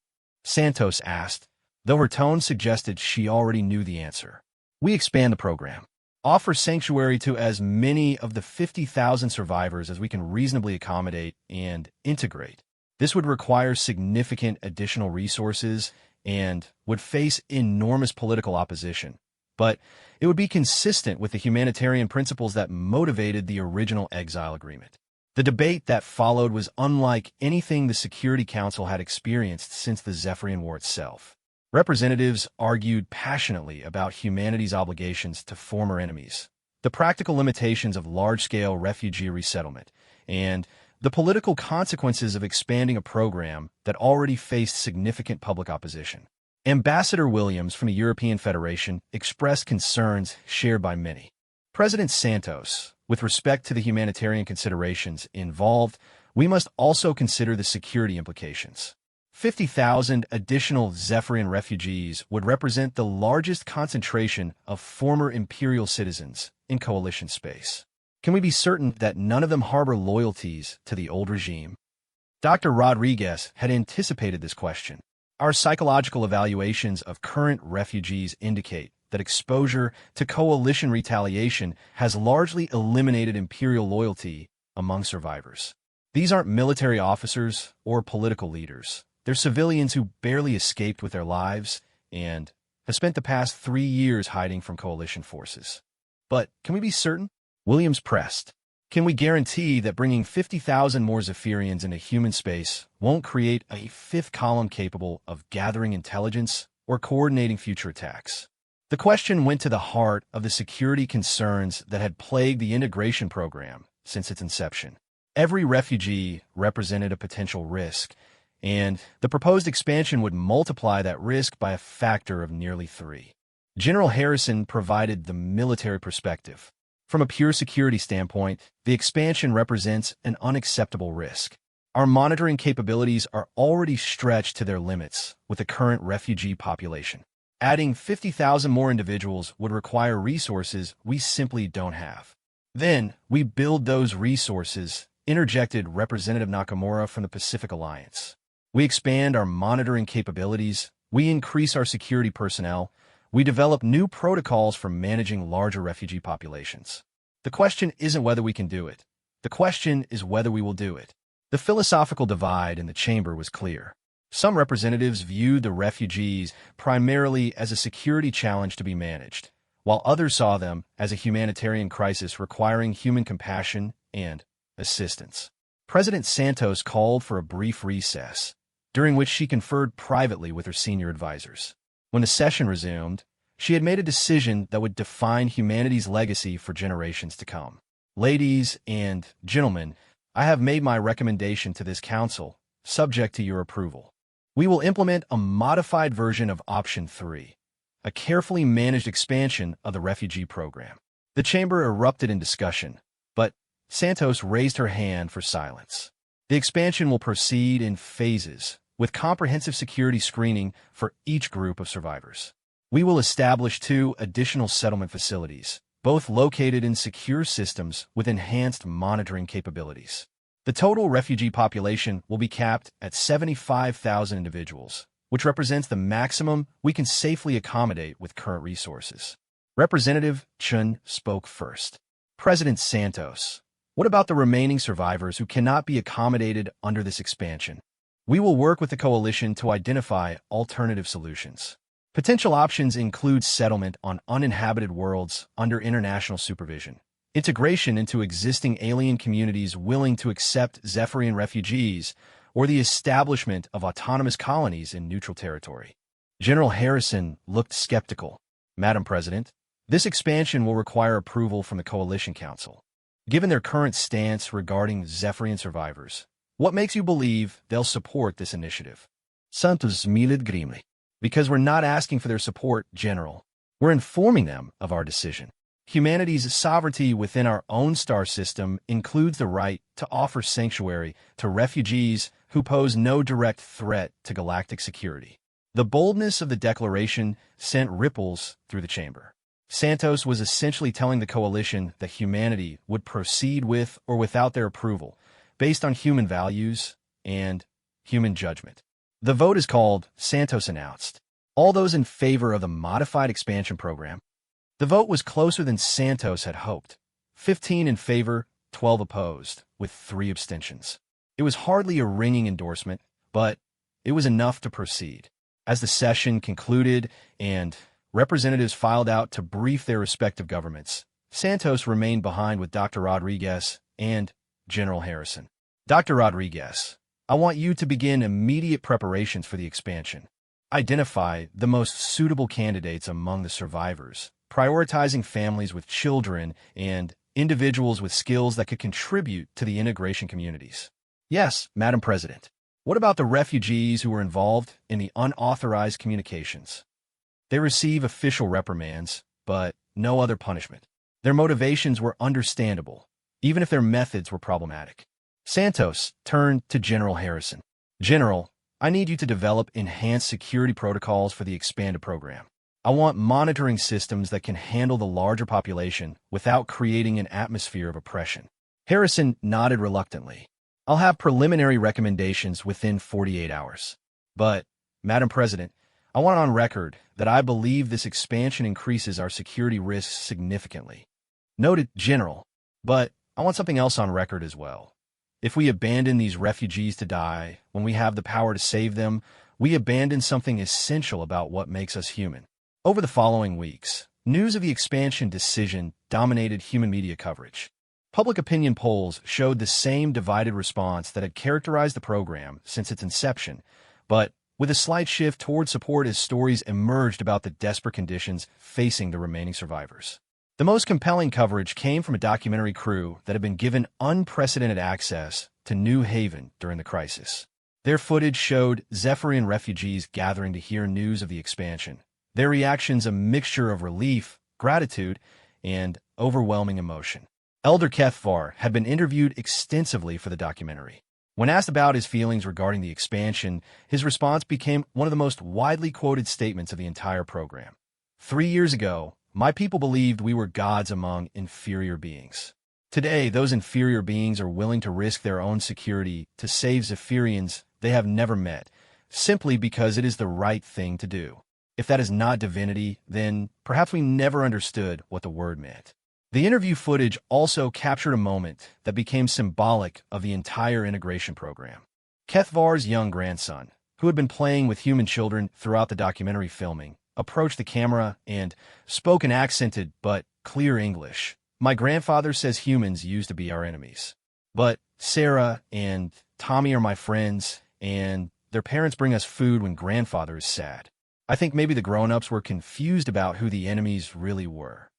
Santos asked, though her tone suggested she already knew the answer. We expand the program. Offer sanctuary to as many of the 50,000 survivors as we can reasonably accommodate and integrate. This would require significant additional resources and would face enormous political opposition, but it would be consistent with the humanitarian principles that motivated the original exile agreement. The debate that followed was unlike anything the Security Council had experienced since the Zephyrian War itself. Representatives argued passionately about humanity's obligations to former enemies, the practical limitations of large-scale refugee resettlement, and the political consequences of expanding a program that already faced significant public opposition. Ambassador Williams from the European Federation expressed concerns shared by many. President Santos, with respect to the humanitarian considerations involved, we must also consider the security implications. 50,000 additional Zephyrian refugees would represent the largest concentration of former Imperial citizens in Coalition space. Can we be certain that none of them harbor loyalties to the old regime? Dr. Rodriguez had anticipated this question. Our psychological evaluations of current refugees indicate that exposure to Coalition retaliation has largely eliminated Imperial loyalty among survivors. These aren't military officers or political leaders. They're civilians who barely escaped with their lives and have spent the past 3 years hiding from Coalition forces. But can we be certain? Williams pressed. Can we guarantee that bringing 50,000 more Zephyrians into human space won't create a fifth column capable of gathering intelligence or coordinating future attacks? The question went to the heart of the security concerns that had plagued the integration program since its inception. Every refugee represented a potential risk, and the proposed expansion would multiply that risk by a factor of nearly 3. General Harrison provided the military perspective. From a pure security standpoint, the expansion represents an unacceptable risk. Our monitoring capabilities are already stretched to their limits with the current refugee population. Adding 50,000 more individuals would require resources we simply don't have. Then, we build those resources, interjected Representative Nakamura from the Pacific Alliance. We expand our monitoring capabilities, we increase our security personnel, we develop new protocols for managing larger refugee populations. The question isn't whether we can do it. The question is whether we will do it. The philosophical divide in the chamber was clear. Some representatives viewed the refugees primarily as a security challenge to be managed, while others saw them as a humanitarian crisis requiring human compassion and assistance. President Santos called for a brief recess, during which she conferred privately with her senior advisors. When the session resumed, she had made a decision that would define humanity's legacy for generations to come. Ladies and gentlemen, I have made my recommendation to this council, subject to your approval. We will implement a modified version of Option 3, a carefully managed expansion of the refugee program. The chamber erupted in discussion, but Santos raised her hand for silence. The expansion will proceed in phases, with comprehensive security screening for each group of survivors. We will establish 2 additional settlement facilities, both located in secure systems with enhanced monitoring capabilities. The total refugee population will be capped at 75,000 individuals, which represents the maximum we can safely accommodate with current resources. Representative Chun spoke first. President Santos, what about the remaining survivors who cannot be accommodated under this expansion? We will work with the coalition to identify alternative solutions. Potential options include settlement on uninhabited worlds under international supervision, integration into existing alien communities willing to accept Zephyrian refugees, or the establishment of autonomous colonies in neutral territory. General Harrison looked skeptical. Madam President, this expansion will require approval from the Coalition Council. Given their current stance regarding Zephyrian survivors, what makes you believe they'll support this initiative? Santos smiled grimly. Because we're not asking for their support, General. We're informing them of our decision. Humanity's sovereignty within our own star system includes the right to offer sanctuary to refugees who pose no direct threat to galactic security. The boldness of the declaration sent ripples through the chamber. Santos was essentially telling the coalition that humanity would proceed with or without their approval, based on human values and human judgment. The vote is called, Santos announced. All those in favor of the modified expansion program. The vote was closer than Santos had hoped. 15 in favor, 12 opposed, with 3 abstentions. It was hardly a ringing endorsement, but it was enough to proceed. As the session concluded and representatives filed out to brief their respective governments, Santos remained behind with Dr. Rodriguez and General Harrison. Dr. Rodriguez, I want you to begin immediate preparations for the expansion. Identify the most suitable candidates among the survivors, prioritizing families with children and individuals with skills that could contribute to the integration communities. Yes, Madam President. What about the refugees who were involved in the unauthorized communications? They receive official reprimands, but no other punishment. Their motivations were understandable, even if their methods were problematic. Santos turned to General Harrison. General, I need you to develop enhanced security protocols for the expanded program. I want monitoring systems that can handle the larger population without creating an atmosphere of oppression. Harrison nodded reluctantly. I'll have preliminary recommendations within 48 hours. But, Madam President, I want on record that I believe this expansion increases our security risks significantly. Noted, General, but I want something else on record as well. If we abandon these refugees to die when we have the power to save them, we abandon something essential about what makes us human. Over the following weeks, news of the expansion decision dominated human media coverage. Public opinion polls showed the same divided response that had characterized the program since its inception, but with a slight shift toward support as stories emerged about the desperate conditions facing the remaining survivors. The most compelling coverage came from a documentary crew that had been given unprecedented access to New Haven during the crisis. Their footage showed Zephyrian refugees gathering to hear news of the expansion, their reactions a mixture of relief, gratitude, and overwhelming emotion. Elder Kethvar had been interviewed extensively for the documentary. When asked about his feelings regarding the expansion, his response became one of the most widely quoted statements of the entire program. 3 years ago, my people believed we were gods among inferior beings. Today, those inferior beings are willing to risk their own security to save Zephyrians they have never met, simply because it is the right thing to do. If that is not divinity, then perhaps we never understood what the word meant. The interview footage also captured a moment that became symbolic of the entire integration program. Kethvar's young grandson, who had been playing with human children throughout the documentary filming, approached the camera and spoke in accented but clear English. My grandfather says humans used to be our enemies. But Sarah and Tommy are my friends, and their parents bring us food when grandfather is sad. I think maybe the grown-ups were confused about who the enemies really were.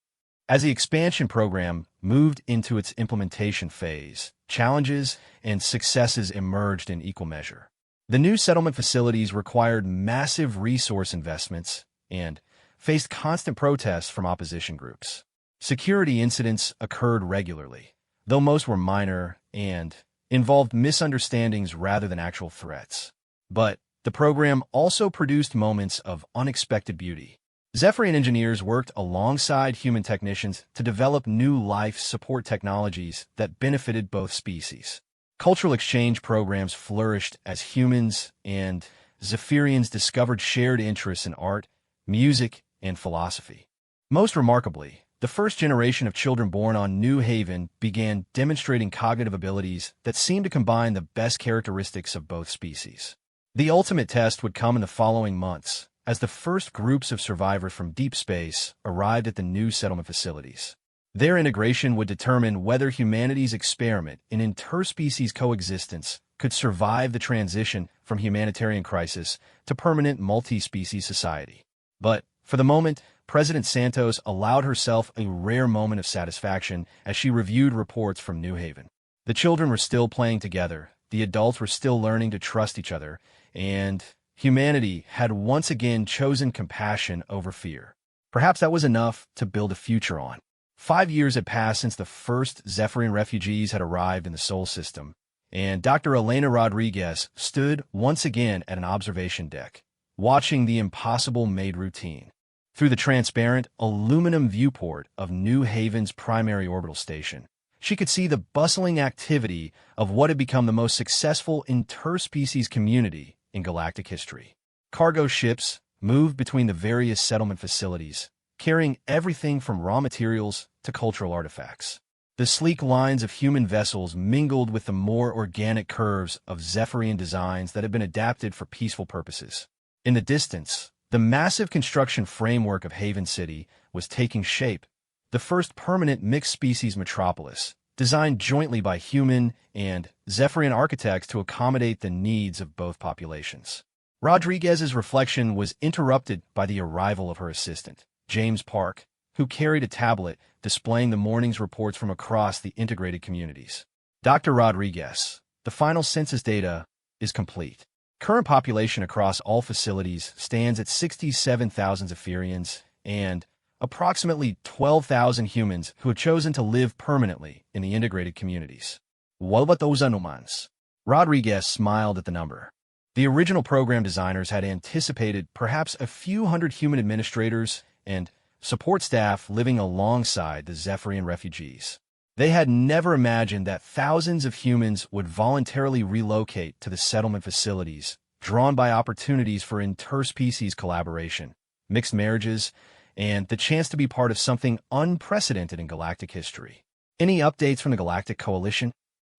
As the expansion program moved into its implementation phase, challenges and successes emerged in equal measure. The new settlement facilities required massive resource investments and faced constant protests from opposition groups. Security incidents occurred regularly, though most were minor and involved misunderstandings rather than actual threats. But the program also produced moments of unexpected beauty. Zephyrian engineers worked alongside human technicians to develop new life support technologies that benefited both species. Cultural exchange programs flourished as humans and Zephyrians discovered shared interests in art, music, and philosophy. Most remarkably, the first generation of children born on New Haven began demonstrating cognitive abilities that seemed to combine the best characteristics of both species. The ultimate test would come in the following months, as the first groups of survivors from deep space arrived at the new settlement facilities. Their integration would determine whether humanity's experiment in interspecies coexistence could survive the transition from humanitarian crisis to permanent multi-species society. But, for the moment, President Santos allowed herself a rare moment of satisfaction as she reviewed reports from New Haven. The children were still playing together, the adults were still learning to trust each other, and humanity had once again chosen compassion over fear. Perhaps that was enough to build a future on. 5 years had passed since the first Zephyrian refugees had arrived in the Sol system, and Dr. Elena Rodriguez stood once again at an observation deck, watching the impossible made routine. Through the transparent, aluminum viewport of New Haven's primary orbital station, she could see the bustling activity of what had become the most successful interspecies community in galactic history. Cargo ships moved between the various settlement facilities, carrying everything from raw materials to cultural artifacts. The sleek lines of human vessels mingled with the more organic curves of Zephyrian designs that had been adapted for peaceful purposes. In the distance, the massive construction framework of Haven City was taking shape, the first permanent mixed-species metropolis, designed jointly by human and Zephyrian architects to accommodate the needs of both populations. Rodriguez's reflection was interrupted by the arrival of her assistant, James Park, who carried a tablet displaying the morning's reports from across the integrated communities. Dr. Rodriguez, the final census data is complete. Current population across all facilities stands at 67,000 Zephyrians and approximately 12,000 humans who have chosen to live permanently in the integrated communities. What about those humans? Rodriguez smiled at the number. The original program designers had anticipated perhaps a few hundred human administrators and support staff living alongside the Zephyrian refugees. They had never imagined that thousands of humans would voluntarily relocate to the settlement facilities, drawn by opportunities for interspecies collaboration, mixed marriages, and the chance to be part of something unprecedented in galactic history. Any updates from the Galactic Coalition?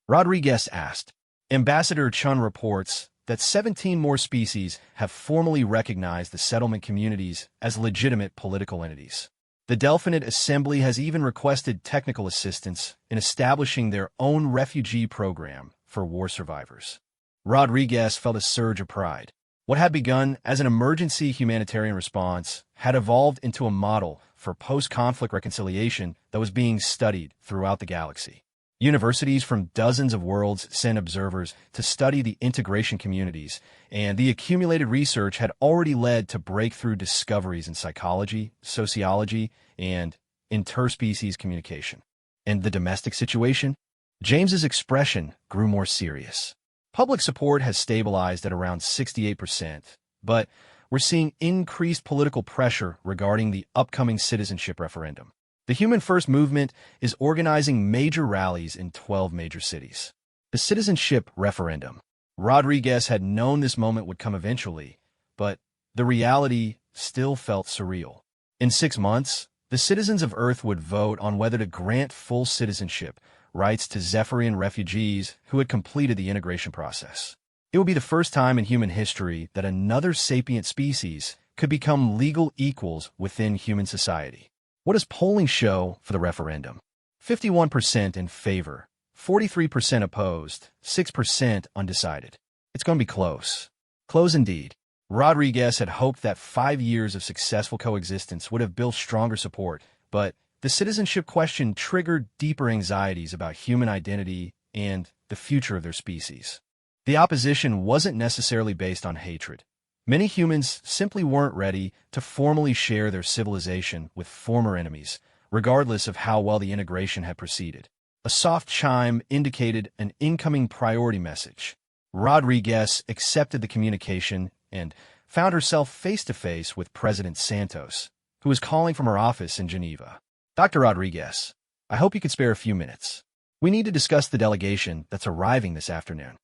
Rodriguez asked. Ambassador Chun reports that 17 more species have formally recognized the settlement communities as legitimate political entities. The Delphinid Assembly has even requested technical assistance in establishing their own refugee program for war survivors. Rodriguez felt a surge of pride. What had begun as an emergency humanitarian response had evolved into a model for post-conflict reconciliation that was being studied throughout the galaxy. Universities from dozens of worlds sent observers to study the integration communities, and the accumulated research had already led to breakthrough discoveries in psychology, sociology, and interspecies communication. In the domestic situation, James's expression grew more serious. Public support has stabilized at around 68%, but we're seeing increased political pressure regarding the upcoming citizenship referendum. The Human First movement is organizing major rallies in 12 major cities. The citizenship referendum. Rodriguez had known this moment would come eventually, but the reality still felt surreal. In 6 months, the citizens of Earth would vote on whether to grant full citizenship rights to Zephyrian refugees who had completed the integration process. It would be the first time in human history that another sapient species could become legal equals within human society. What does polling show for the referendum? 51% in favor, 43% opposed, 6% undecided. It's going to be close. Close indeed. Rodriguez had hoped that 5 years of successful coexistence would have built stronger support, but the citizenship question triggered deeper anxieties about human identity and the future of their species. The opposition wasn't necessarily based on hatred. Many humans simply weren't ready to formally share their civilization with former enemies, regardless of how well the integration had proceeded. A soft chime indicated an incoming priority message. Rodriguez accepted the communication and found herself face-to-face with President Santos, who was calling from her office in Geneva. Dr. Rodriguez, I hope you could spare a few minutes. We need to discuss the delegation that's arriving this afternoon.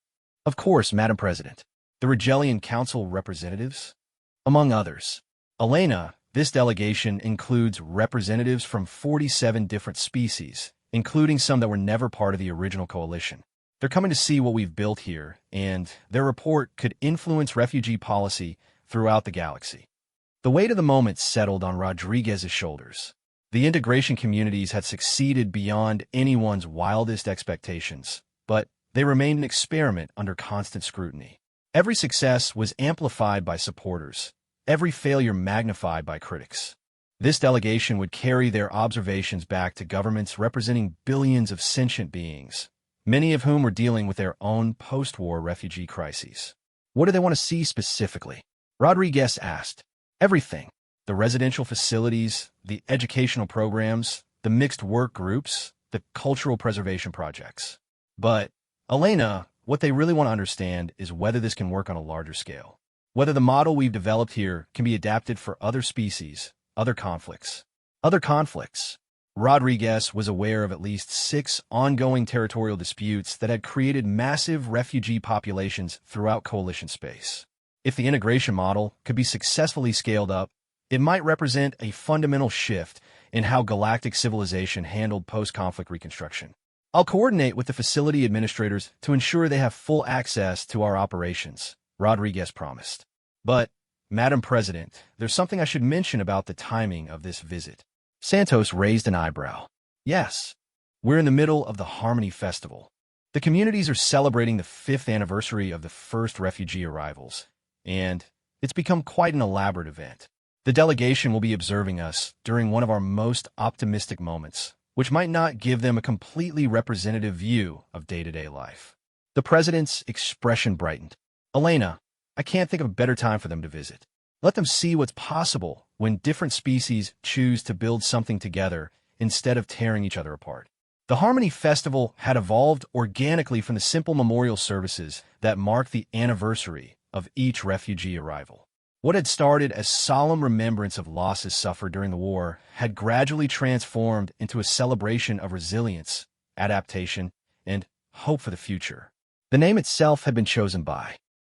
Of course, Madam President. The Regelian Council representatives? Among others. Elena, this delegation includes representatives from 47 different species, including some that were never part of the original coalition. They're coming to see what we've built here, and their report could influence refugee policy throughout the galaxy. The weight of the moment settled on Rodriguez's shoulders. The integration communities had succeeded beyond anyone's wildest expectations, but they remained an experiment under constant scrutiny. Every success was amplified by supporters, every failure magnified by critics. This delegation would carry their observations back to governments representing billions of sentient beings, many of whom were dealing with their own post-war refugee crises. What do they want to see specifically? Rodriguez asked. Everything. The residential facilities, the educational programs, the mixed work groups, the cultural preservation projects. But, Elena, what they really want to understand is whether this can work on a larger scale. Whether the model we've developed here can be adapted for other species, other conflicts. Other conflicts. Rodriguez was aware of at least 6 ongoing territorial disputes that had created massive refugee populations throughout coalition space. If the integration model could be successfully scaled up, it might represent a fundamental shift in how galactic civilization handled post-conflict reconstruction. I'll coordinate with the facility administrators to ensure they have full access to our operations, Rodriguez promised. But, Madam President, there's something I should mention about the timing of this visit. Santos raised an eyebrow. Yes, we're in the middle of the Harmony Festival. The communities are celebrating the 5th anniversary of the first refugee arrivals, and it's become quite an elaborate event. The delegation will be observing us during one of our most optimistic moments, which might not give them a completely representative view of day-to-day life. The president's expression brightened. Elena, I can't think of a better time for them to visit. Let them see what's possible when different species choose to build something together instead of tearing each other apart. The Harmony Festival had evolved organically from the simple memorial services that marked the anniversary of each refugee arrival. What had started as solemn remembrance of losses suffered during the war had gradually transformed into a celebration of resilience, adaptation, and hope for the future. The name itself had been chosen by